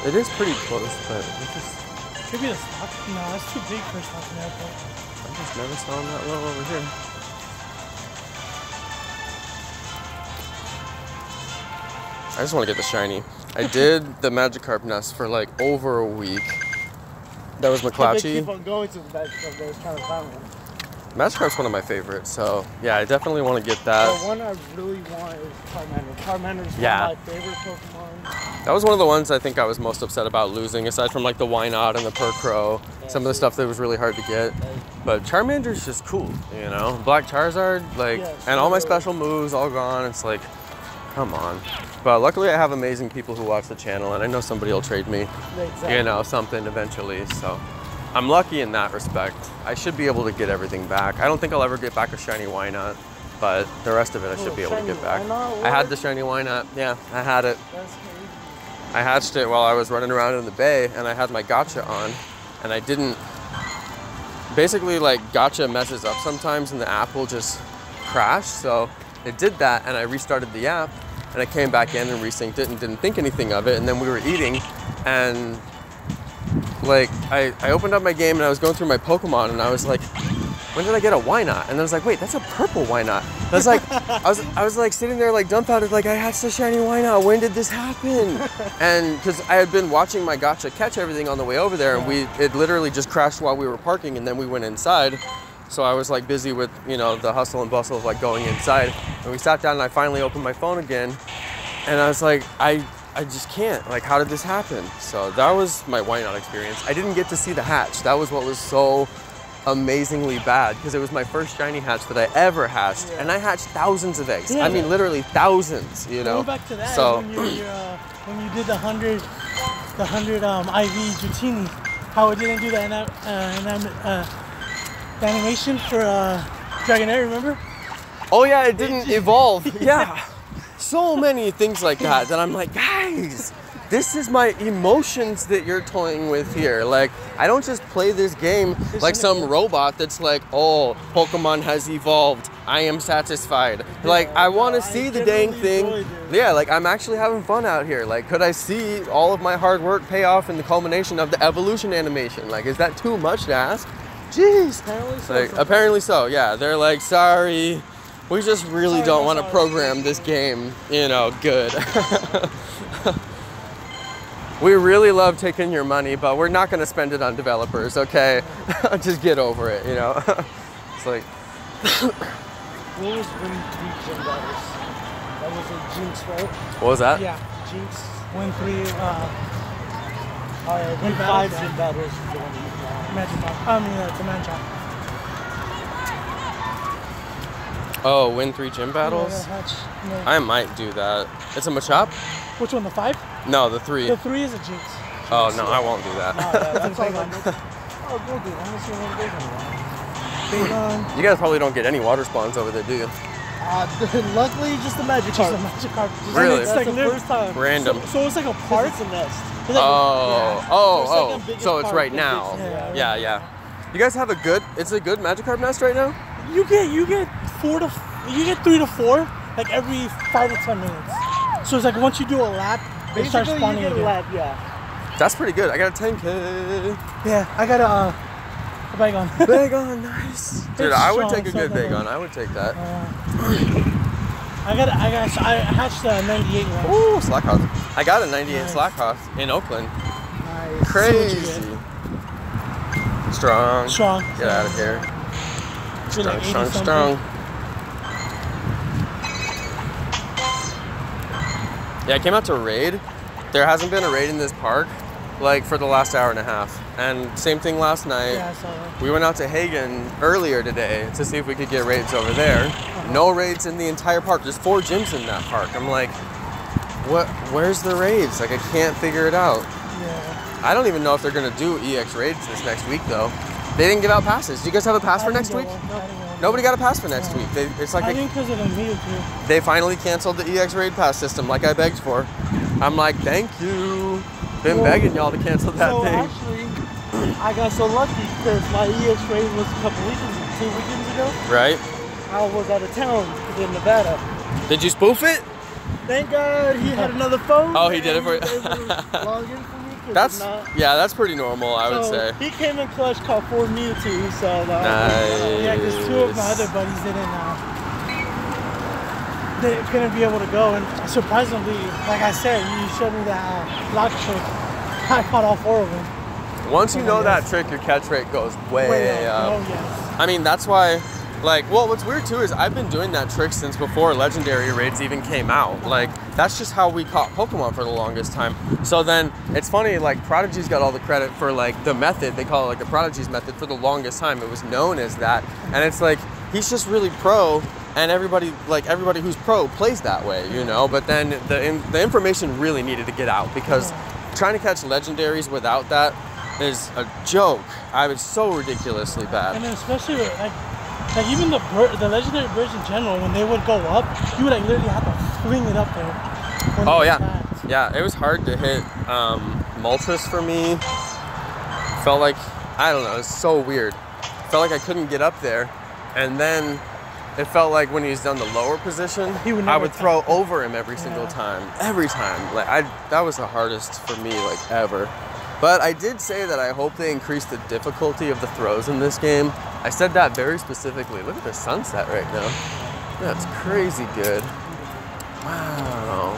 It is pretty close, but it just, Could be the stop. No, that's too big for a stop in the airport. I just never saw them that low over here. I just want to get the shiny. I did the Magikarp nest for like over a week. That was they McClatchy. keep on going to the back of those kind of fun one. Magikarp's one of my favorites, so yeah, I definitely want to get that. The one I really want is Charmander. Charmander is Yeah. one of my favorite Pokemon. That was one of the ones I think I was most upset about losing, aside from like the Wynot and the Purcrow, some of the stuff that was really hard to get. But Charmander's just cool, you know? Black Charizard, like, Yes, and all my really. special moves all gone. It's like, come on. But luckily I have amazing people who watch the channel, and I know somebody will trade me, Exactly. you know, something eventually, so. I'm lucky in that respect. I should be able to get everything back. I don't think I'll ever get back a shiny Wynot, but the rest of it I should be able to shiny get back. Wynot, I had what? the shiny Wynot, yeah, I had it. That's crazy. I hatched it while I was running around in the bay, and I had my gacha on, and I didn't, basically like gacha messes up sometimes and the app will just crash, so it did that, and I restarted the app, and I came back in and resynced it and didn't think anything of it, and then we were eating, and like I opened up my game and I was going through my Pokemon, and I was like, when did I get a Wynot? And I was like, wait, that's a purple Wynot. I was like, I was like sitting there like dumbfounded, like I hatched a shiny Wynot. When did this happen? And because I had been watching my gacha catch everything on the way over there, and it literally just crashed while we were parking, and then we went inside. So I was like busy with, you know, the hustle and bustle of like going inside. And we sat down and I finally opened my phone again, and I was like, I just can't. Like, how did this happen? So that was my Wynot experience. I didn't get to see the hatch. That was what was so amazingly bad, because it was my first shiny hatch that I ever hatched, and I hatched thousands of eggs. Yeah. I mean, literally thousands, you know? Going back to that, So, when you did the 100 IV Dratini, how it didn't do that the animation for Dragonair, remember? oh yeah, it didn't evolve. Yeah. So many things like that I'm like, guys, this is my emotions that you're toying with here. Like, I don't just play this game like some robot that's like, oh, Pokemon has evolved, I am satisfied. Like, I want to see the dang thing. Yeah, like, I'm actually having fun out here. Like, could I see all of my hard work pay off in the culmination of the evolution animation? Like, is that too much to ask? Jeez. Like, apparently so, yeah. They're like, sorry, we just really don't want to program this game, you know, good. We really love taking your money, but we're not going to spend it on developers, okay? Just get over it, you know? It's like... What was Win 3 gym battles? That was a Jinx, right? What was that? Yeah. Jinx. Win 3, Win 5 gym battles is the one that you got. Magic. It's a Manchop. Oh, win 3 gym battles? Yeah. I might do that. It's a Machop? Which one, the 5? No, the 3. The 3 is a Jinx. Oh, no, I won't do that. That's all I know. Oh, good, dude. I haven't seen one of those in a while. You guys probably don't get any water spawns over there, do you? Luckily, just the Magic Just a Card. Magic Card. Really? It's That's like the first time. Random. So it's like a park. It's a nest. It's like Oh, biggest so it's park, right the now. biggest- Yeah. You guys have it's a good Magikarp nest right now? You get 3 to 4 like every 5 to 10 minutes. So it's like once you do a lap, they start Basically, spawning you get a again. lap, yeah. That's pretty good. I got a 10K. Yeah, I got a Bagon. Bagon, nice. Dude, It's I would strong, take a so good good. Bagon. I would take that. I hatched a 98 one. Ooh, Slackhoth. I got a 98 Slackhoth in Oakland. Nice. Crazy. Strong. Strong. Get out of here. You're like 80 something. Strong. Yeah, I came out to raid. There hasn't been a raid in this park like for the last hour and a half. And same thing last night. Yeah, I saw that. We went out to Hagen earlier today to see if we could get raids over there. No raids in the entire park. There's 4 gyms in that park. I'm like, what? Where's the raids? Like, I can't figure it out. Yeah. I don't even know if they're gonna do EX raids this next week though. They didn't give out passes. Do you guys have a pass for next week? Nobody got a pass for next week. It's like I think because of the meal too. they finally canceled the EX raid pass system like I begged for. I'm like, thank you. Been begging y'all to cancel that thing. Actually, I got so lucky because my EX raid was a couple weekends, 2 weekends ago. Right? I was out of town in Nevada. Did you spoof it? Thank God he had another phone. Oh, he did it for you. He was able to log in for me. Yeah, that's pretty normal, I would say. He came in clutch, caught 4 Mewtwo, so nice. Yeah, because 2 of my other buddies they couldn't be able to go, and surprisingly, like I said, you showed me that lock trick. I caught all 4 of them. Once you know that trick, your catch rate goes way up. Oh yes. I mean, that's why, like, well, what's weird too is I've been doing that trick since before legendary raids even came out. Like, that's just how we caught Pokemon for the longest time. So then it's funny, like, Prodigy's got all the credit for like the method. They call it like the Prodigy's method for the longest time. It was known as that, and it's like he's just really pro. And everybody who's pro plays that way, you know. But then the information really needed to get out because trying to catch legendaries without that is a joke. I was so ridiculously bad. And then especially like even the legendary birds in general, when they would go up, you would like literally have to fling it up there. Oh yeah, yeah. It was hard to hit Moltres for me. Felt like, I don't know. It's so weird. Felt like I couldn't get up there, and then. It felt like when he's done the lower position, I would throw over him every single time. Every time. Like that was the hardest for me, like, ever. But I did say that I hope they increase the difficulty of the throws in this game. I said that very specifically. Look at the sunset right now. That's crazy good. Wow.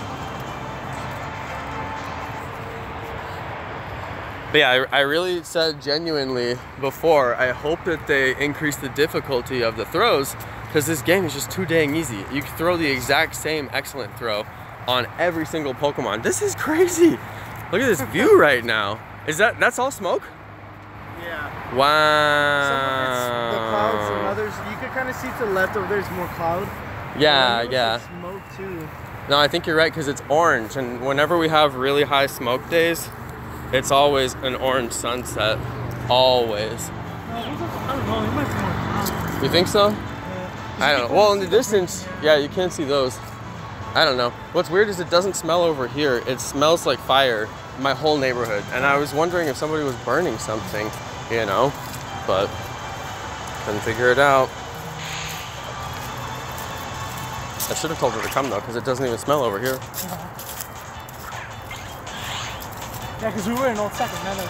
But yeah, I really said genuinely before, I hope that they increase the difficulty of the throws, because this game is just too dang easy. You can throw the exact same excellent throw on every single Pokemon. This is crazy. Look at this view right now. That's all smoke? Yeah. Wow. Some of it's the clouds and others. You can kind of see to the left over there's more cloud. Yeah, yeah. Smoke too. No, I think you're right because it's orange, and whenever we have really high smoke days, it's always an orange sunset. Always. I don't know. It might be more clouds. You think so? I don't know. Well, in the distance, yeah, you can't see those. I don't know. What's weird is it doesn't smell over here. It smells like fire, my whole neighborhood. And I was wondering if somebody was burning something, you know, but couldn't figure it out. I should have told her to come though, because it doesn't even smell over here. Yeah, because we were in Old Sacramento.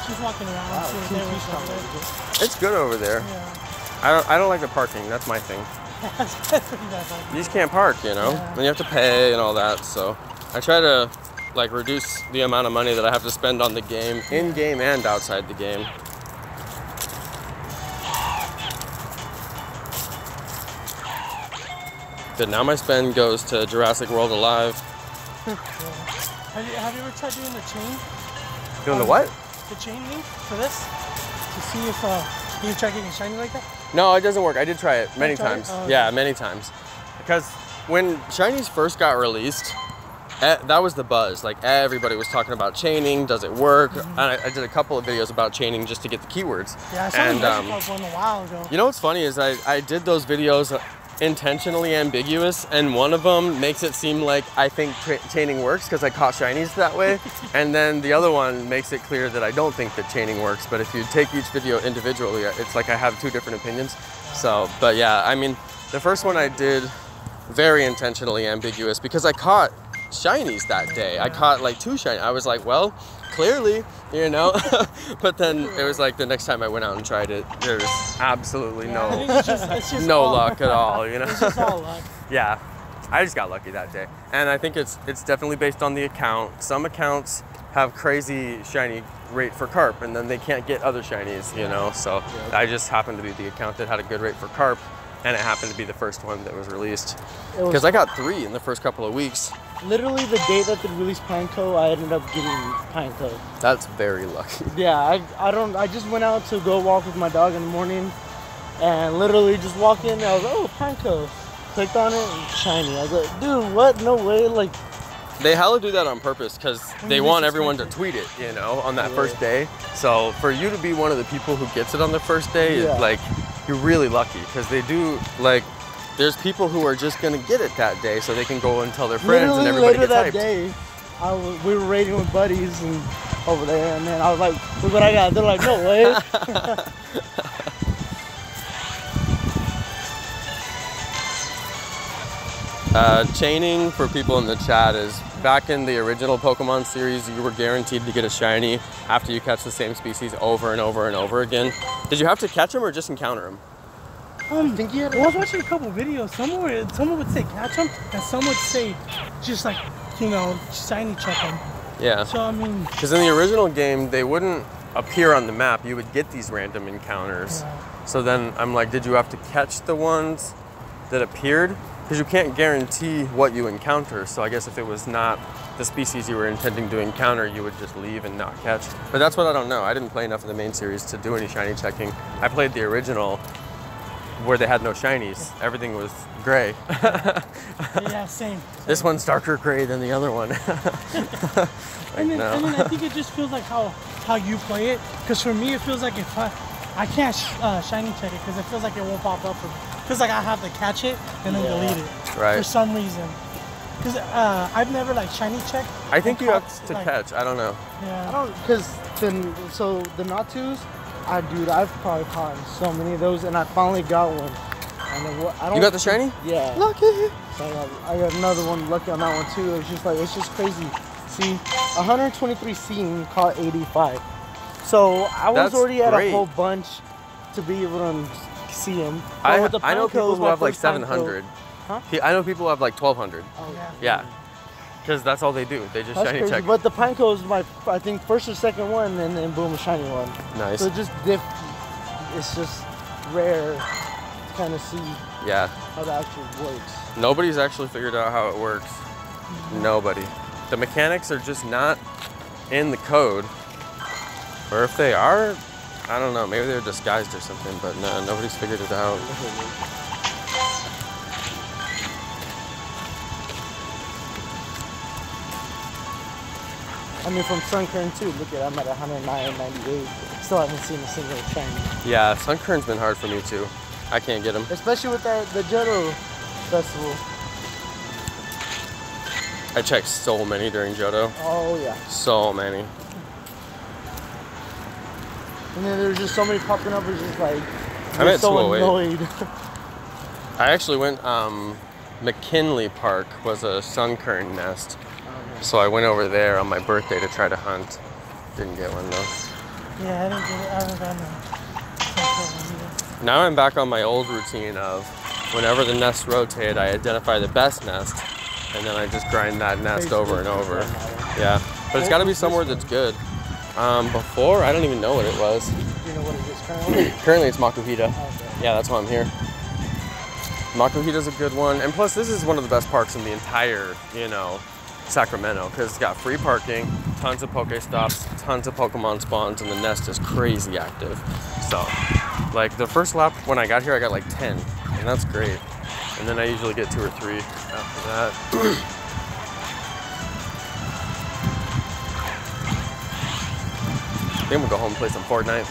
She's walking around. Wow, it's good over there. Yeah. I don't like the parking. That's my thing. You just can't park, you know? And you have to pay and all that, so I try to like reduce the amount of money that I have to spend on the game, in-game and outside the game. Good, now my spend goes to Jurassic World Alive. Have you ever tried doing the chain? Doing the what? The chain link for this? To see if you can try getting shiny like that? No, it doesn't work. I did try it many times. Oh, yeah, many times. Because when shinies first got released, that was the buzz. Like, everybody was talking about chaining. Does it work? And I did a couple of videos about chaining just to get the keywords. Yeah, I saw one a while ago. You know what's funny is I did those videos intentionally ambiguous, and one of them makes it seem like I think chaining works because I caught shinies that way, and then the other one makes it clear that I don't think that chaining works. But if you take each video individually, it's like I have 2 different opinions. So, but yeah, I mean, the first one I did very intentionally ambiguous because I caught shinies that day. I caught like 2 shinies. I was like, well, clearly, you know. But then it was like the next time I went out and tried it, there's absolutely it's just no luck at all, you know. It's just all luck. Yeah, I just got lucky that day, and I think it's definitely based on the account. Some accounts have crazy shiny rate for carp, and then they can't get other shinies, you know. So I just happened to be the account that had a good rate for carp, and it happened to be the first one that was released because I got 3 in the first couple of weeks. literally the day that they released Pineco, I ended up getting Pineco. That's very lucky. Yeah, I just went out to go walk with my dog in the morning, and literally just walk in. And I was like, oh, Pineco. Clicked on it, and shiny. I was like, dude, what? No way! Like, they hella do that on purpose because they want everyone to tweet it, you know, on that first day. So for you to be one of the people who gets it on the first day, is like, you're really lucky because they do, like, there's people who are just gonna get it that day so they can go and tell their friends and everybody later gets that hyped. day, we were raiding with buddies and over there, and then I was like, look what I got. They're like, no way. Chaining, for people in the chat, is back in the original Pokemon series, you were guaranteed to get a shiny after you catch the same species over and over and over again. Did you have to catch them or just encounter them? I think I was watching a couple videos. Someone would say catch them, and some would say just like, you know, shiny check them. Yeah. So I mean, because in the original game, they wouldn't appear on the map. You would get these random encounters. Yeah. So then I'm like, did you have to catch the ones that appeared? Because you can't guarantee what you encounter. So I guess if it was not the species you were intending to encounter, you would just leave and not catch. But that's what I don't know. I didn't play enough of the main series to do any shiny checking. I played the original where they had no shinies. Everything was gray. yeah, same. This one's darker gray than the other one. And then I think it just feels like how you play it. Because for me, it feels like if I can't shiny check it because it feels like it won't pop up for me. Feels like I have to catch it and then delete it for some reason. Because I've never like shiny checked. I think you have to catch. I don't know. Yeah. I don't, because so the Natus, I've probably caught so many of those, and I finally got one. And I don't. You got the shiny? Yeah. Lucky. So I got another one lucky on that one too. It's just crazy. See, 123 seen, caught 85. So I was already at a whole bunch to be able to see him. I know people who have like 700. Huh? I know people who have like 1,200. Oh, yeah. Because that's all they do. They just shiny check. But the Pineco is my, I think, first or second one, and then boom, a shiny one. Nice. So it's just rare to kind of see how that actually works. Nobody's actually figured out how it works. Nobody. The mechanics are just not in the code. Or if they are, I don't know, maybe they're disguised or something, but no, nobody's figured it out. I mean, from Sunkern too, look at, I'm at 109, 98. Still haven't seen a single shiny. Yeah, Sunkern's been hard for me too. I can't get them. Especially with the Jonno festival. I checked so many during Johto. Oh yeah. So many. And then there's just so many popping up, it's just like, I'm at so annoyed. I actually went, McKinley Park was a Sunkern nest. So I went over there on my birthday to try to hunt. Didn't get one though. Yeah, I didn't get it. I haven't gotten it. Now I'm back on my old routine of whenever the nests rotate, I identify the best nest, and then I just grind that nest over and over. Yeah, but it's got to be somewhere that's good. Before, I don't even know what it was. Do you know what it is currently? Currently it's Makuhita. Okay. Yeah, that's why I'm here. Makuhita's a good one. And plus, this is one of the best parks in the entire, Sacramento, because it's got free parking, tons of Pokestops, tons of Pokemon spawns, and the nest is crazy active. So, like, the first lap when I got here, I got like 10, and that's great. And then I usually get 2 or 3 after that. I think I'm gonna go home and play some Fortnite.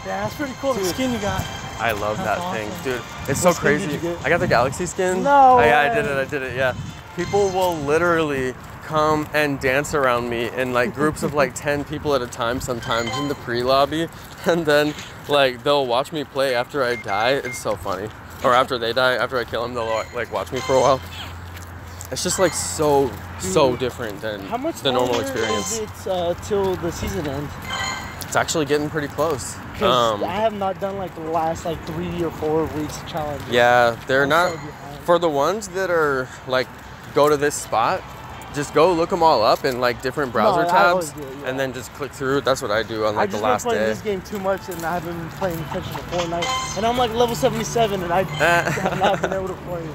Yeah, that's pretty cool. The skin you got. I love that awesome. thing, dude. It's so crazy. I got the Galaxy skin. No. Yeah, I did it. Yeah. People will literally come and dance around me in like groups of like 10 people at a time sometimes in the pre-lobby, and then like they'll watch me play after I die. It's so funny. Or after they die, after I kill them, they'll like watch me for a while. It's just like so different than the normal experience. How much longer is it till the season ends? It's actually getting pretty close. Because I have not done like the last like 3 or 4 weeks of challenges. Yeah, they're not, so for the ones that are like, go to this spot, just go look them all up in like different browser tabs, and then just click through. That's what I do on like the last day. I've just been playing this game too much, and I haven't been paying attention to Fortnite. And I'm like level 77, and I have not been able to play it.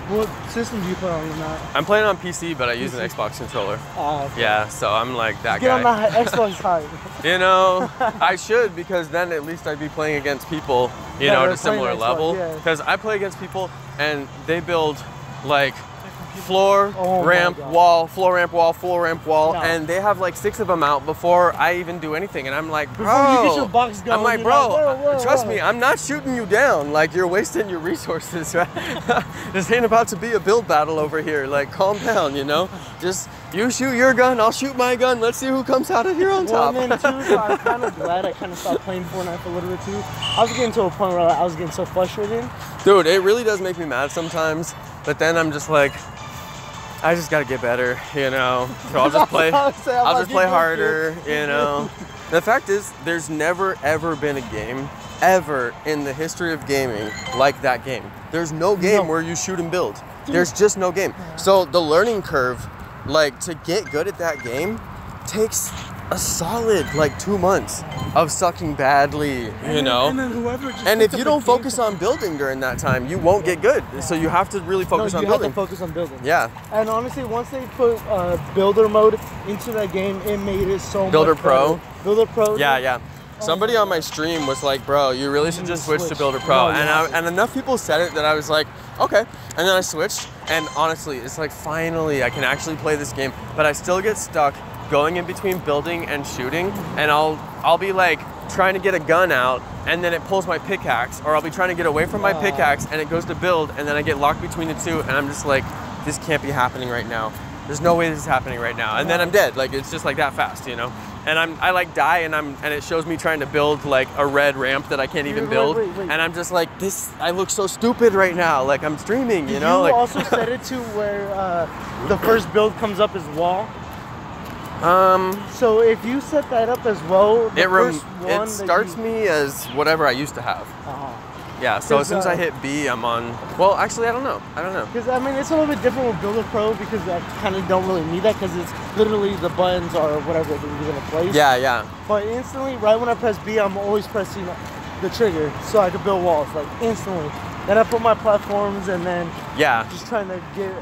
What system do you play on that? I'm playing on PC, but I use an Xbox controller. Okay. Yeah, so I'm like that Get guy. on that Xbox hype. You know, I should, because then at least I'd be playing against people, you know, at a similar level. Because I play against people and they build like floor, ramp, wall, floor, ramp, wall, floor, ramp, wall, and they have like 6 of them out before I even do anything. And I'm like, bro, before you get your box going, I'm like, bro, whoa, trust me, I'm not shooting you down. Like, you're wasting your resources, right? This ain't about to be a build battle over here. Like, calm down, you know? Just, you shoot your gun, I'll shoot my gun. Let's see who comes out of here on top. And then too, so I'm kind of glad I kind of stopped playing Fortnite for a little bit too. I was getting to a point where I was getting so frustrated. Dude, it really does make me mad sometimes. But then I'm just like, I just gotta get better, you know. So I'll just play. I'll just play harder, you know. The fact is, there's never ever been a game ever in the history of gaming like that game. There's no game where you shoot and build. There's just no game. So the learning curve, like to get good at that game, takes a solid like 2 months of sucking badly, you know. And if you don't focus on building during that time, you won't get good. So you have to really focus on building. You have to focus on building. Yeah. And honestly, once they put builder mode into that game, it made it so Builder much Pro. better. Builder Pro. Yeah, yeah. Somebody on my stream was like, bro, you really should just switch to Builder Pro. And enough people said it that I was like, okay. And then I switched, and honestly, it's like, finally, I can actually play this game, but I still get stuck going in between building and shooting, and I'll be like trying to get a gun out, and then it pulls my pickaxe, or I'll be trying to get away from my pickaxe, and it goes to build, and then I get locked between the two, and I'm just like, this can't be happening right now. There's no way this is happening right now. And then I'm dead. Like, it's just like that fast, you know? And I like die, and it shows me trying to build like a red ramp that I can't even build. And I'm just like, I look so stupid right now. Like, I'm streaming, you know? You like, also set it to where the first build comes up as wall. So if you set that up as well, it starts me as whatever I used to have. Yeah, so as soon as I hit B, I'm on. Well, actually, I don't know. Because I mean, it's a little bit different with Builder Pro because I kind of don't really need that because it's literally the buttons or whatever that you're gonna place. Yeah, yeah. But instantly, right when I press B, I'm always pressing the trigger so I can build walls like instantly. Then I put my platforms and then just trying to get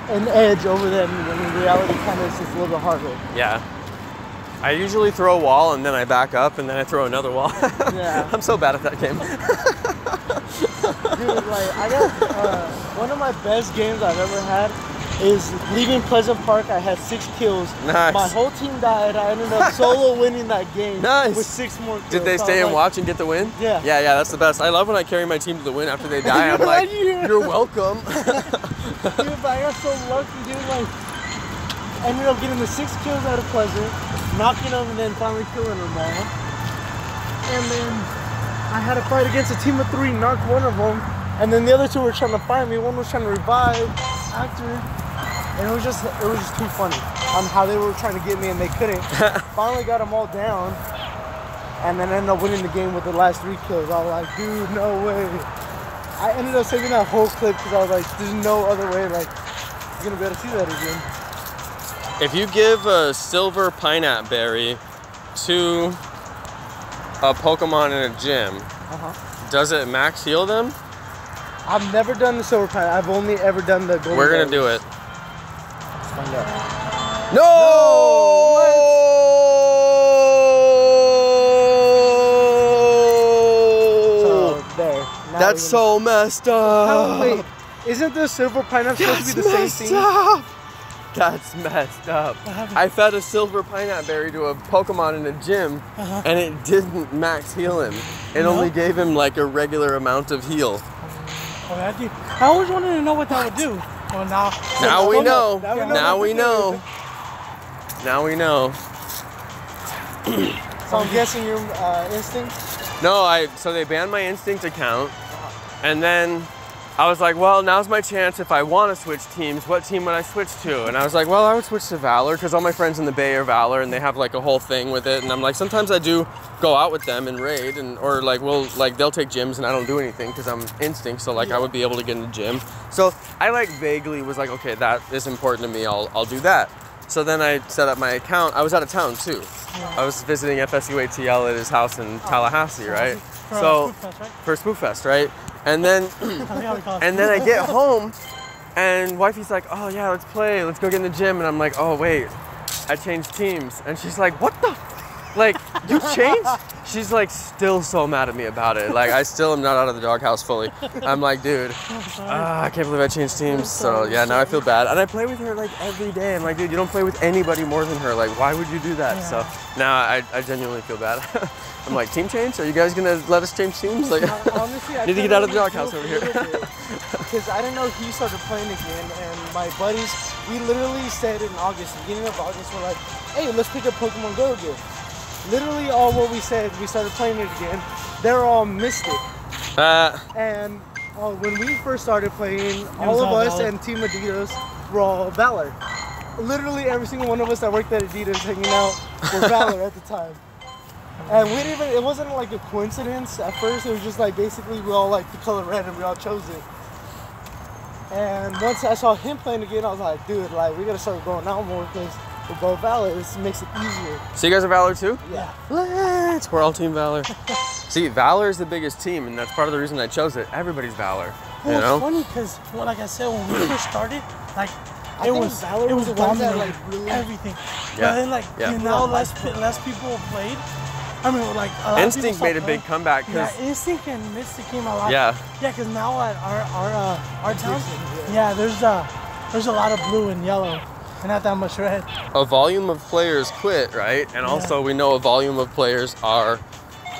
an edge over them, and in reality kind of is just a little bit harder. Yeah. I usually throw a wall and then I back up and then I throw another wall. Yeah. I'm so bad at that game. Dude, like I got one of my best games I've ever had is leaving Pleasant Park. I had 6 kills. Nice. My whole team died. I ended up solo winning that game. Nice. With 6 more kills. Did they stay and watch and get the win? Yeah. Yeah, yeah, that's the best. I love when I carry my team to the win after they die. I'm like, you're welcome. Dude, but I got so lucky, dude. Like, ended up getting the 6 kills out of Pleasant, knocking them, and then finally killing them all. And then I had to fight against a team of 3, knocked one of them, and then the other 2 were trying to find me. One was trying to revive after, and it was just too funny on how they were trying to get me and they couldn't. Finally got them all down, and then ended up winning the game with the last 3 kills. I was like, dude, no way. I ended up saving that whole clip because I was like, there's no other way, like, you're gonna be able to see that again. If you give a silver pineapple berry to a Pokemon in a gym, does it max heal them? I've never done the silver pineapple. I've only ever done the golden. We're gonna do it. Let's find out. No! So there. Now that's so messed up. Wait, isn't the silver pineapple supposed to be the same thing? Up. That's messed up. I fed a silver pineapple berry to a Pokemon in a gym, and it didn't max heal him. It only gave him like a regular amount of heal. I always wanted to know what that would do. Well, now we know. Now we know. Now we know. So I'm guessing your instinct? No, so they banned my instinct account, and then I was like, well, now's my chance. If I want to switch teams, what team would I switch to? And I was like, well, I would switch to Valor because all my friends in the Bay are Valor and they have like a whole thing with it. And I'm like, sometimes I do go out with them and raid, or like, they'll take gyms and I don't do anything because I'm instinct. So like, I would be able to get in the gym. So I like vaguely was like, okay, that is important to me. I'll do that. So then I set up my account. I was out of town too. I was visiting FSUATL at his house in Tallahassee, right? For Spoof Fest, right? And then I get home And wifey's like, oh yeah, let's play, let's go get in the gym. And I'm like, oh wait, I changed teams. And she's like, what the, like, you changed? She's like still so mad at me about it. Like, I still am not out of the doghouse fully. I'm like, dude, I can't believe I changed teams. So yeah, now I feel bad. And I play with her like every day. I'm like, dude, you don't play with anybody more than her. Like, why would you do that? Yeah. So now I genuinely feel bad. I'm like, team change? Are you guys gonna let us change teams? Like, honestly, I need to get out of the doghouse over here. Because I didn't know he started playing again, and my buddies, we literally said in August, beginning of August, we're like, hey, let's pick up Pokemon GO again. Literally all what we said, we started playing it again. They're all Mystic. And when we first started playing, all of us Valor. and Team Adidas were all Valor. Literally every single one of us that worked at Adidas hanging out were Valor at the time. And we didn't even, it wasn't like a coincidence at first, it was just like basically we all like the color red and we all chose it. And once I saw him playing again, I was like, dude, like we gotta start going out more because we're both Valor. This makes it easier. So you guys are Valor too? Yeah. We're all Team Valor. See, Valor is the biggest team, and that's part of the reason I chose it. Everybody's Valor. Well, You know? it's funny because, well, like I said, when we first started, like I think Valor was the ones that dominating like really everything. Yeah. But then like Yeah. now less people played. I mean, like a lot of Instinct people made a stopped big playing. comeback Yeah, because Instinct and Mystic came a lot. yeah. Yeah, because now at our town, yeah, there's a lot of blue and yellow, and not that much red. A volume of players quit, right? And also we know a volume of players are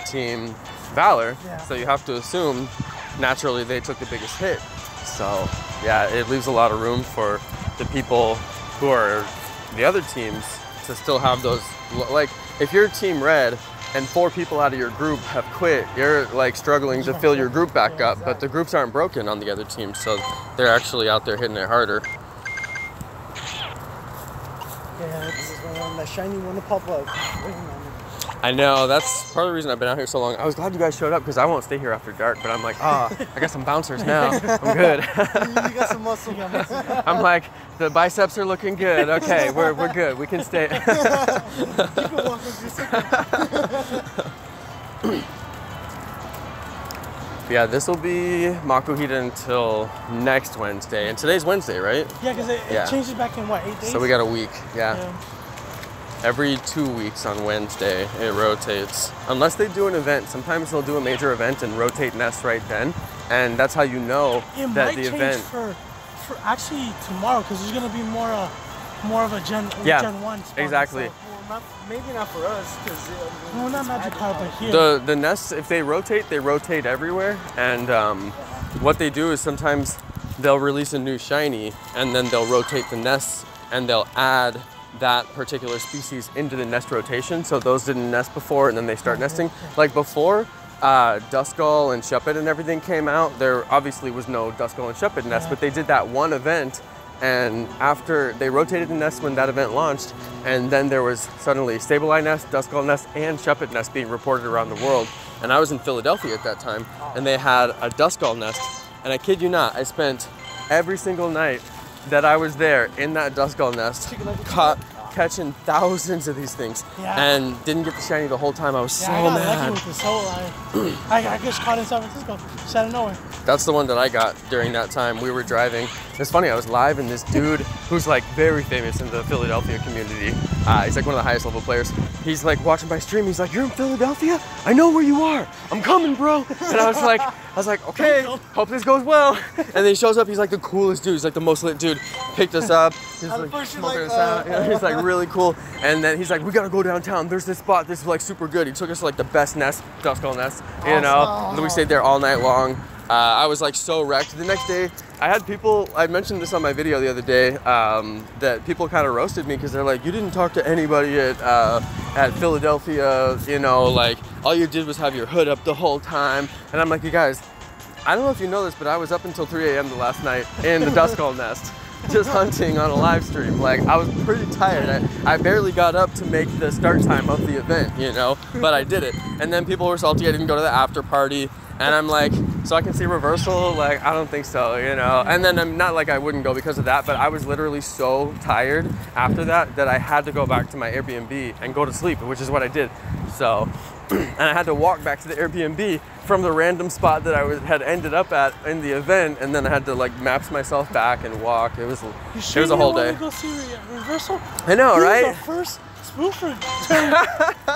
Team Valor, Yeah. so you have to assume naturally they took the biggest hit. So yeah, it leaves a lot of room for the people who are the other teams to still have those, like if you're Team Red and 4 people out of your group have quit, you're like struggling to fill your group back up, but the groups aren't broken on the other team, so they're actually out there hitting it harder. Yeah, this is when that shiny one to pop up. Waiting on it. I know, that's part of the reason I've been out here so long. I was glad you guys showed up because I won't stay here after dark, but I'm like, I got some bouncers now. I'm good. You got some muscle. I'm like, the biceps are looking good. Okay, we're good. We can stay. You can walk with your second. Yeah, this will be Makuhita until next Wednesday. And today's Wednesday, right? Yeah, because it Yeah. changes back in what, 8 days? So we got a week, yeah. Yeah. Every 2 weeks on Wednesday, it rotates. Unless they do an event. Sometimes they'll do a major event and rotate nests right then. And that's how you know It that might the change event. for actually tomorrow because there's gonna be more of a Gen Yeah, Gen 1 spawn, exactly. so- Well, maybe not for us, because No, not Magikarp, but here. The nests, if they rotate everywhere. And what they do is sometimes they'll release a new shiny and then they'll rotate the nests and they'll add that particular species into the nest rotation. So those didn't nest before and then they start nesting. Like before Duskull and Shuppet and everything came out, there obviously was no Duskull and Shuppet nest, but they did that one event. And after they rotated the nest when that event launched, and then there was suddenly Sableye nest, Duskull nest, and Shuppet nest being reported around the world. And I was in Philadelphia at that time, and they had a Duskull nest. And I kid you not, I spent every single night that I was there in that Duskull nest, catching thousands of these things, and didn't get the shiny the whole time. I was so I got lucky mad. with this whole. I just caught in San Francisco, just out of nowhere. That's the one that I got during that time. We were driving. It's funny, I was live and this dude who's like very famous in the Philadelphia community, he's like one of the highest level players. He's like watching my stream. He's like, "You're in Philadelphia? I know where you are. I'm coming, bro." And I was like, "Okay, hope this goes well." And then he shows up. He's like the coolest dude. He's like the most lit dude. Picked us up. He's like smoking us out. You know, he's like really cool. And then he's like, "We gotta go downtown. There's this spot. This is like super good." He took us to like the best nest, Duskull nest. You know, and then we stayed there all night long. I was like so wrecked. The next day, I had people, I mentioned this on my video the other day, that people kind of roasted me because they're like, "You didn't talk to anybody at Philadelphia, you know, like all you did was have your hood up the whole time." And I'm like, "You guys, I don't know if you know this, but I was up until 3 a.m. the last night in the Duskull nest, just hunting on a live stream. Like I was pretty tired. I barely got up to make the start time of the event, you know, but I did it. And then people were salty I didn't go to the after party. And I'm like, so I can see reversal? Like, I don't think so, you know? And then I'm not like I wouldn't go because of that, but I was literally so tired after that I had to go back to my Airbnb and go to sleep, which is what I did. So and I had to walk back to the Airbnb from the random spot that I had ended up at in the event, and then I had to like maps myself back and walk. It was a whole day. Go see Reversal? I know, right? The first spoofer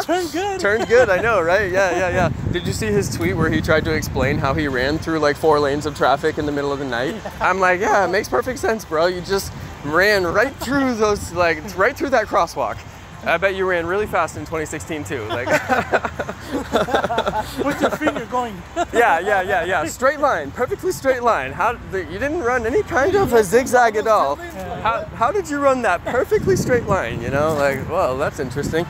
turned good. Turned good, I know, right? Yeah. Did you see his tweet where he tried to explain how he ran through like 4 lanes of traffic in the middle of the night? Yeah. I'm like, yeah, it makes perfect sense, bro. You just ran right through those, like right through that crosswalk. I bet you ran really fast in 2016 too. Like with your finger going. Yeah. Straight line, perfectly straight line. You didn't run any kind of a zigzag at all. How did you run that perfectly straight line? You know, like, well, that's interesting.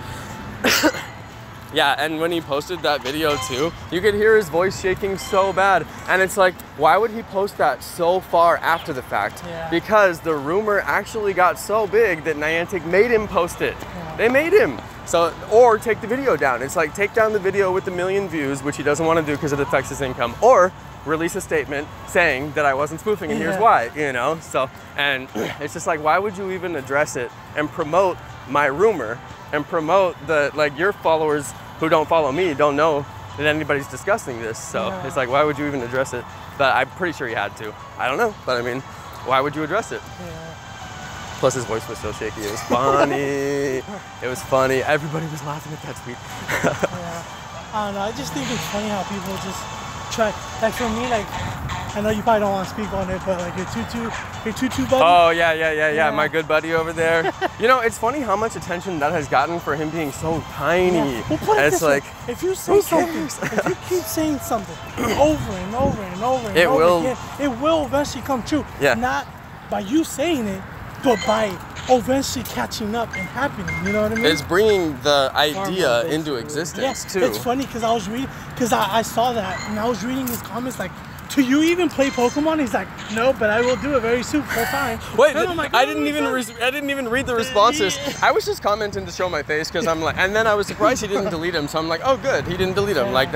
Yeah, and when he posted that video too, you could hear his voice shaking so bad. And it's like, why would he post that so far after the fact? Yeah. Because the rumor actually got so big that Niantic made him post it. Yeah. They made him. So, or take the video down. It's like, take down the video with the 1 million views, which he doesn't want to do because it affects his income, or release a statement saying that I wasn't spoofing and here's why, you know? So, and it's just like, why would you even address it and promote my rumor and promote the, like, your followers who don't follow me don't know that anybody's discussing this. So it's like, why would you even address it? But I'm pretty sure he had to. I don't know, but I mean, why would you address it? Yeah. Plus his voice was so shaky, it was funny. It was funny. Everybody was laughing at that tweet. I don't know, I just think it's funny how people just try, like for me, like, I know you probably don't want to speak on it, but like your tutu buddy. Oh yeah, my good buddy over there. You know, it's funny how much attention that has gotten for him being so tiny. Yeah. Well, put it this way. If you say something, if you keep saying something over and over and over and over again, it will eventually come true. Yeah. Not by you saying it, but by eventually catching up and happening. You know what I mean? It's bringing the idea into existence too. It's funny because I was reading, because I saw that and I was reading his comments like, do you even play Pokemon? He's like, no, but I will do it very soon, full time. Wait, like, I didn't even read the responses. I was just commenting to show my face because I'm like, and then I was surprised he didn't delete him. So I'm like, oh good, he didn't delete him. Like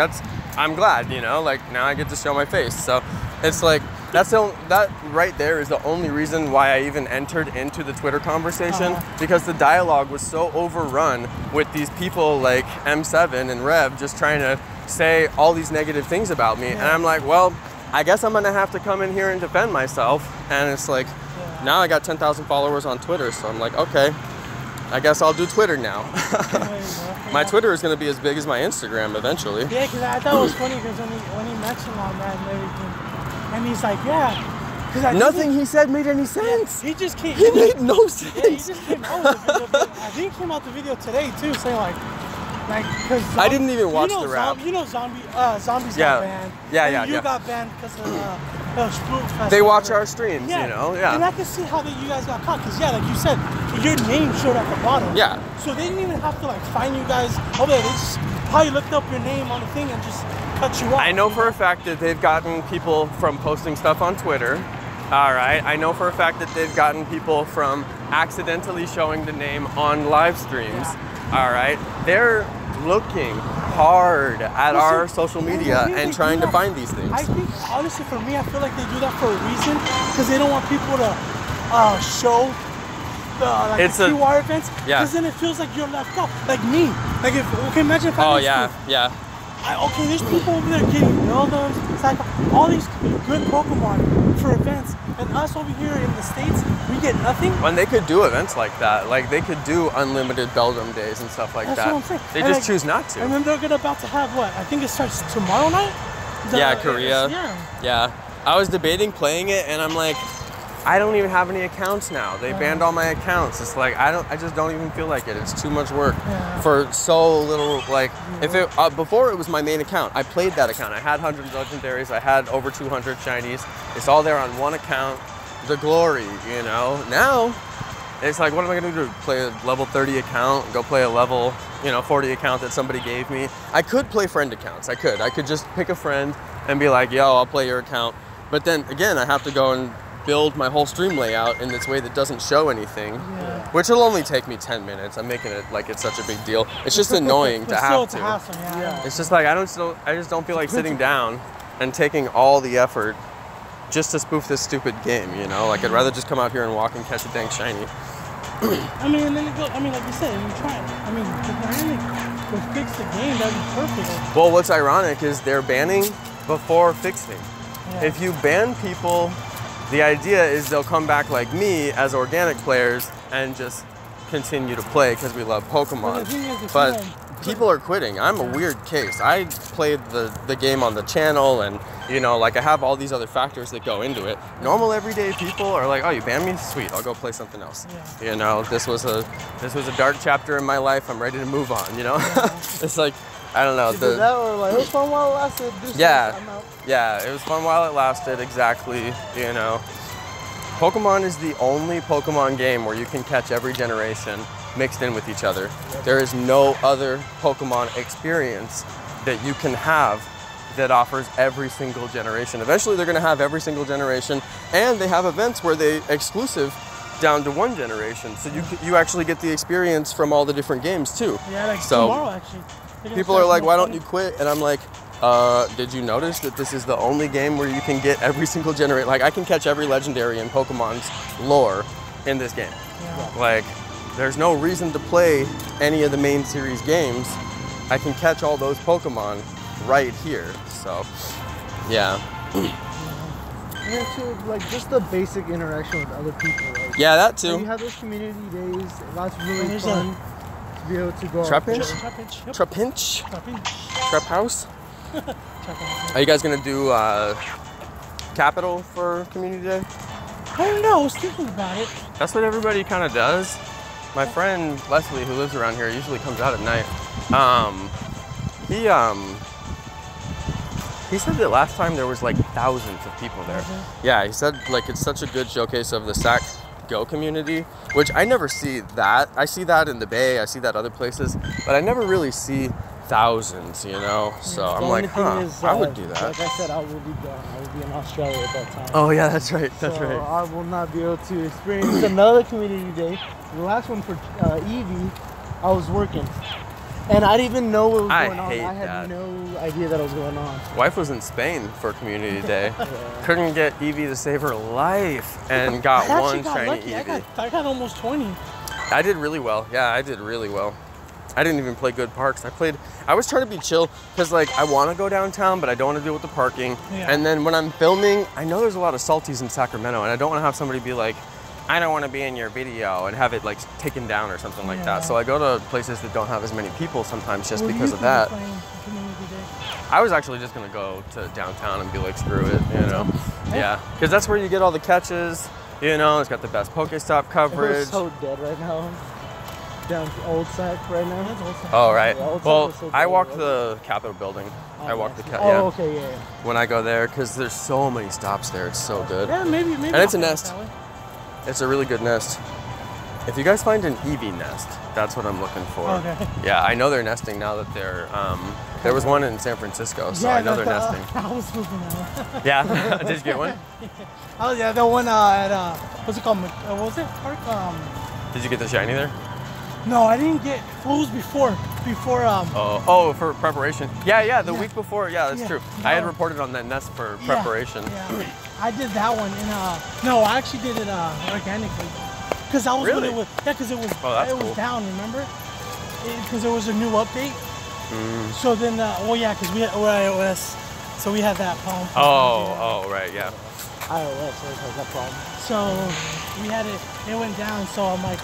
I'm glad, you know, like now I get to show my face. So it's like, that right there is the only reason why I even entered into the Twitter conversation, because the dialogue was so overrun with these people like M7 and Rev just trying to say all these negative things about me. And I'm like, well, I guess I'm gonna have to come in here and defend myself. And it's like, now I got 10,000 followers on Twitter, so I'm like, okay, I guess I'll do Twitter now. My Twitter is gonna be as big as my Instagram eventually. Yeah, because I thought it was funny because when he mentioned all that and everything, and he's like, nothing he said made any sense. He just came. He made no sense. Yeah, he just came out with the video. I think he came out the video today too, saying like, because I didn't even watch the rap. You know, zombies got banned. Yeah. You got banned because of Spoof Fest. They watch our streams, you know. Yeah. And I can see how you guys got caught, because like you said, your name showed at the bottom. Yeah. So they didn't even have to like find you guys. Oh, they just probably looked up your name on the thing and just cut you off. I know for a fact that they've gotten people from posting stuff on Twitter. All right. I know for a fact that they've gotten people from accidentally showing the name on live streams. All right. They're looking hard at our social media and trying to find these things. I think, honestly, for me, I feel like they do that for a reason, because they don't want people to show the QR events, because then it feels like you're left out. Like me. Like, imagine if I okay, there's people over there getting Meldums, all these good Pokemon for events, and us over here in the States, we get nothing. When they could do events like that, like they could do unlimited Beldum days and stuff like that. That's what I'm saying. They just choose not to. And then they're about to have what? I think it starts tomorrow night? Korea. Yeah. I was debating playing it, and I'm like, I don't even have any accounts now. They banned all my accounts. It's like, I just don't even feel like it. It's too much work for so little, like, if it, before it was my main account. I played that account. I had 100 legendaries. I had over 200 shinies. It's all there on one account. The glory, you know? Now, it's like, what am I gonna do? Play a level 30 account, go play a level, 40 account that somebody gave me? I could play friend accounts. I could just pick a friend and be like, yo, I'll play your account. But then again, I have to go and build my whole stream layout in this way that doesn't show anything, which will only take me 10 minutes. I'm making it like it's such a big deal. It's just annoying to have to. It's just like, I just don't feel like sitting down and taking all the effort just to spoof this stupid game, you know? Like, I'd rather just come out here and walk and catch a dang shiny. I mean, and then like you said, you try it. I mean, would fix the game, that'd be perfect. Well, what's ironic is they're banning before fixing. Yeah. If you ban people, the idea is they'll come back like me as organic players and just continue to play because we love Pokemon. But people are quitting. I'm a weird case. I played the game on the channel, and you know, like I have all these other factors that go into it. Normal everyday people are like, oh, you banned me? Sweet, I'll go play something else. Yeah. You know, this was a dark chapter in my life. I'm ready to move on, you know? Yeah. It's like, I don't know. Either that or like, it was fun while it lasted. Yeah, it was fun while it lasted, exactly, you know. Pokemon is the only Pokemon game where you can catch every generation mixed in with each other. There is no other Pokemon experience that you can have that offers every single generation. Eventually they're gonna have every single generation, and they have events where they exclusive down to one generation. So you actually get the experience from all the different games too. Yeah, like so tomorrow actually. People are like, why don't you quit? And I'm like, did you notice that this is the only game where you can get every single generation? Like, I can catch every legendary in Pokemon's lore in this game. Yeah. Like, there's no reason to play any of the main series games. I can catch all those Pokemon right here. So, yeah. And too, like, just the basic interaction with other people. Like, yeah, that too. You have those community days. That's really fun to be able to go. Trapinch? Trap House? Are you guys gonna do Capital for Community Day? I don't know, I was thinking about it. That's what everybody kind of does. My friend Leslie, who lives around here, usually comes out at night. He said that last time there was like thousands of people there. Yeah, he said like it's such a good showcase of the Sac Go community, which I never see that. I see that in the Bay, I see that other places, but I never really see thousands, you know? So I'm like, I would do that. Like I said, I will be gone. I will be in Australia at that time. Oh yeah, that's right, that's so right. I will not be able to experience another community day. The last one for Eevee, I was working. And I didn't even know what was going on. I had no idea that was going on. Wife was in Spain for Community Day. Couldn't get Eevee to save her life and got one shiny Eevee. I got almost 20. I did really well. Yeah, I did really well. I didn't even play good parks. I was trying to be chill because like I want to go downtown, but I don't want to deal with the parking. Yeah. And then when I'm filming, I know there's a lot of salties in Sacramento, and I don't want to have somebody be like, I don't want to be in your video and have it like taken down or something like that. So I go to places that don't have as many people sometimes just because of that. I was actually just gonna go to downtown and be like, screw it, you know? Yeah, because that's where you get all the catches. You know, it's got the best Pokestop coverage. It's so dead right now. Down to Old Sac right now. Oh right. Well, I walk the Capitol building. I walk the Oh, okay, yeah. When I go there, because there's so many stops there. It's so good. Yeah, maybe. And it's a nest. It's a really good nest. If you guys find an Eevee nest, that's what I'm looking for. Okay. Yeah, I know they're nesting now that they're. There was one in San Francisco, so I know they're nesting. I was looking at it. Yeah. Did you get one? Oh yeah, the one at what's it called? What was it? Park. Did you get the shiny there? No, I didn't get. What was before? Oh, for preparation. Yeah, the week before. Yeah, that's true. No. I had reported on that nest for preparation. Yeah. I did that one, and no, I actually did it organically, because I was really? When it was, because it was was down. Remember? Because there was a new update. So then, because we had iOS, so we had that problem. Oh, right, yeah. iOS has that problem. So we had it. It went down. So I'm like,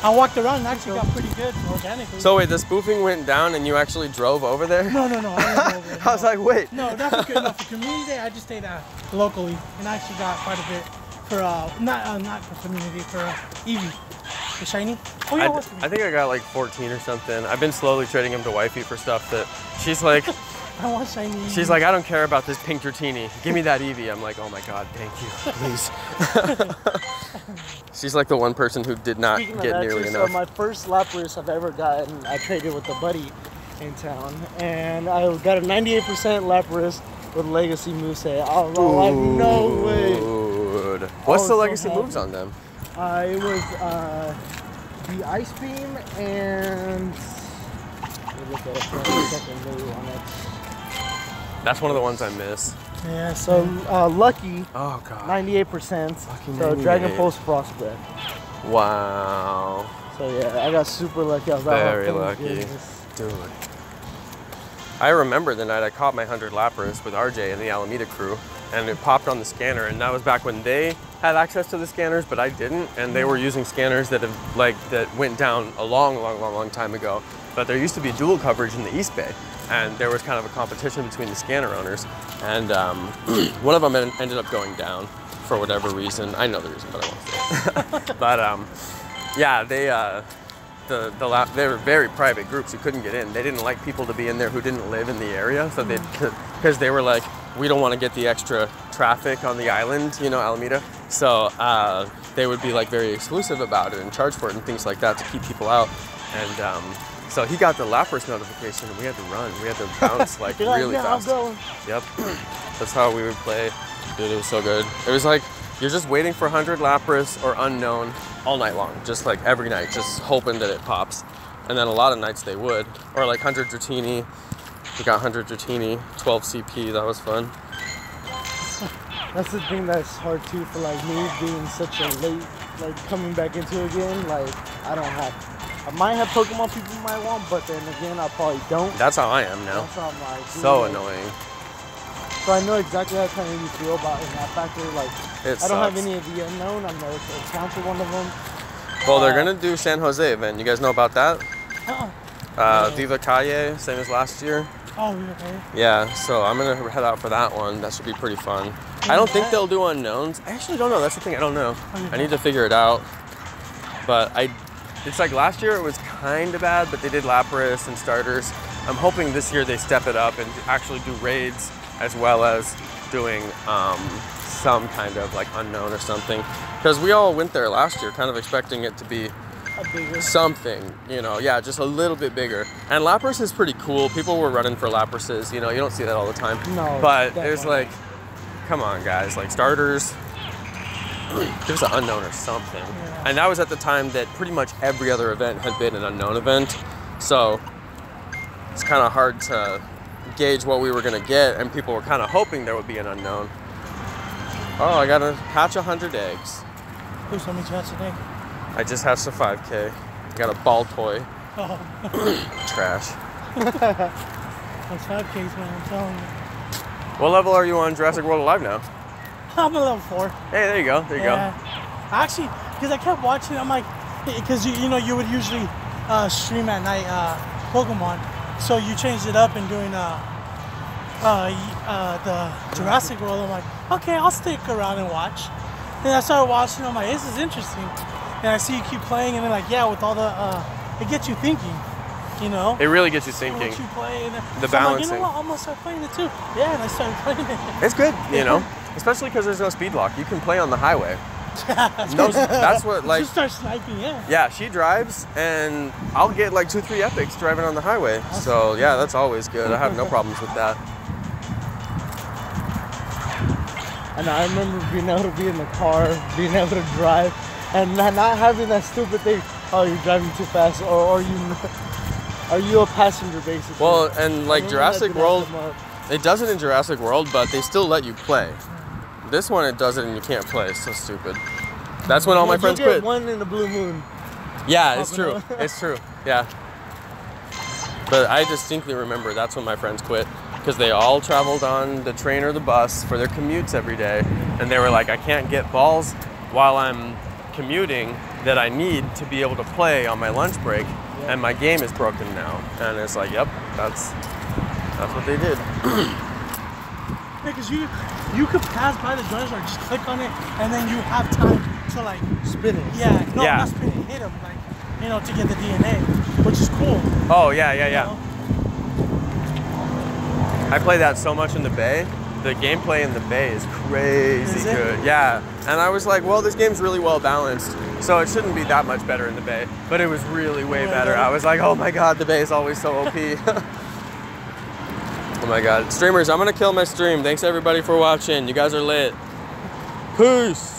I walked around and actually got pretty good organically. So wait, the spoofing went down and you actually drove over there? No, I didn't go over there. I was like, wait. No, not for Community Day. I just stayed locally, and I actually got quite a bit for not for Community, for Eevee, the shiny. Oh yeah, I think I got like 14 or something. I've been slowly trading them to wifey for stuff that she's like. I want shiny Eevee. She's like, I don't care about this pink Dratini. Give me that Eevee. I'm like, oh my god, thank you, please. She's like the one person who did not get nearly enough. So my first Lapras I've ever gotten, I traded with a buddy in town, and I got a 98% Lapras with Legacy moveset. I was like, no way. What's the Legacy moves on them? It was the Ice Beam and let me look at it for a second on it. That's one of the ones I miss. Yeah, so Lucky, oh god, 98%. Lucky so Dragon Pulse Frostbite. Wow. So yeah, I got super lucky. I was very lucky. Dude. I remember the night I caught my 100 lappers with RJ and the Alameda crew, and it popped on the scanner, and that was back when they had access to the scanners, but I didn't, and they were using scanners that have that went down a long time ago. But there used to be dual coverage in the East Bay, and there was kind of a competition between the scanner owners, and one of them ended up going down for whatever reason. I know the reason, but I won't say it. But yeah, they were very private groups who couldn't get in. They didn't like people to be in there who didn't live in the area, so because they were like, we don't want to get the extra traffic on the island, you know, Alameda. So they would be like very exclusive about it and charge for it and things like that to keep people out. And so he got the lappers notification, and we had to run. We had to bounce like really fast. I'm going. Yep, that's how we would play. Dude, it was so good. It was like you're just waiting for 100 lapras or unknown all night long, just like every night, just hoping that it pops. And then a lot of nights they would, or like 100 Dratini. We got 100 Dratini, 12 CP. That was fun. That's the thing that's hard too for like me being such a late, like coming back into it again. Like I might have Pokemon people might want, but then again I probably don't. That's how I am now. That's how I'm like, so annoying. So I know exactly how kind of you feel about in that factor. Like I don't have any of the unknown. I'm never encountered one of them. Well, they're gonna do San Jose event. You guys know about that? No. Viva Calle, same as last year. Oh, okay. Yeah, so I'm gonna head out for that one. That should be pretty fun. I don't think they'll do unknowns. I actually don't know. That's the thing. I don't know. I need to figure it out. But it's like last year it was kind of bad, but they did Lapras and starters. I'm hoping this year they step it up and actually do raids as well as doing some kind of like unknown or something. Because we all went there last year kind of expecting it to be something, you know, yeah, just a little bit bigger. And Lapras is pretty cool. People were running for Laprases, you know, you don't see that all the time. No, but there's like, come on guys, like starters, give us an unknown or something. Yeah. And that was at the time that pretty much every other event had been an unknown event. So it's kind of hard to gauge what we were gonna get, and people were kind of hoping there would be an unknown. Oh, I gotta hatch 100 eggs. Who's how many hatch an egg? I just hatched a 5K. Got a ball toy. Oh. Trash. Those 5Ks, man, I'm telling you. What level are you on Jurassic World Alive now? I'm a level 4. Hey, there you go. There you go. Actually, because I kept watching, I'm like, because you know you would usually stream at night Pokemon, so you changed it up and doing the Jurassic World. I'm like, okay, I'll stick around and watch. Then I started watching. I'm like, this is interesting. And I see you keep playing, and then like, yeah, with all the, it gets you thinking, you know. It really gets you thinking. What you play, and the so balancing. I'm like, you know what? I'm gonna start playing it too. Yeah, and I started playing it. It's good, you know, especially because there's no speed lock. You can play on the highway. That's what like. Just start sniping, yeah. Yeah, she drives, and I'll get like 2-3 epics driving on the highway. So yeah, that's always good. I have no problems with that. And I remember being able to be in the car, being able to drive, and not having that stupid thing, oh, you're driving too fast, or are you a passenger, basically? Well, and like Jurassic World, it does it in Jurassic World, but they still let you play. This one, it does it and you can't play. It's so stupid. That's when all my friends quit. One in the blue moon. Yeah, it's true. It's true. Yeah. But I distinctly remember that's when my friends quit, because they all traveled on the train or the bus for their commutes every day, and they were like, I can't get balls while I'm commuting that I need to be able to play on my lunch break, and my game is broken now. And it's like, yep, that's what they did. Yeah, because you could pass by the drugs or just click on it, and then you have time to like spin it. Yeah, no, not spin it, hit them, like, you know, to get the DNA, which is cool. Oh yeah. I play that so much in the Bay. The gameplay in the Bay is crazy good. Yeah, and I was like, well, this game's really well balanced, so it shouldn't be that much better in the Bay. But it was really way better. I was like, oh my god, the Bay is always so OP. Oh my god. Streamers, I'm gonna kill my stream. Thanks everybody for watching. You guys are lit. Peace.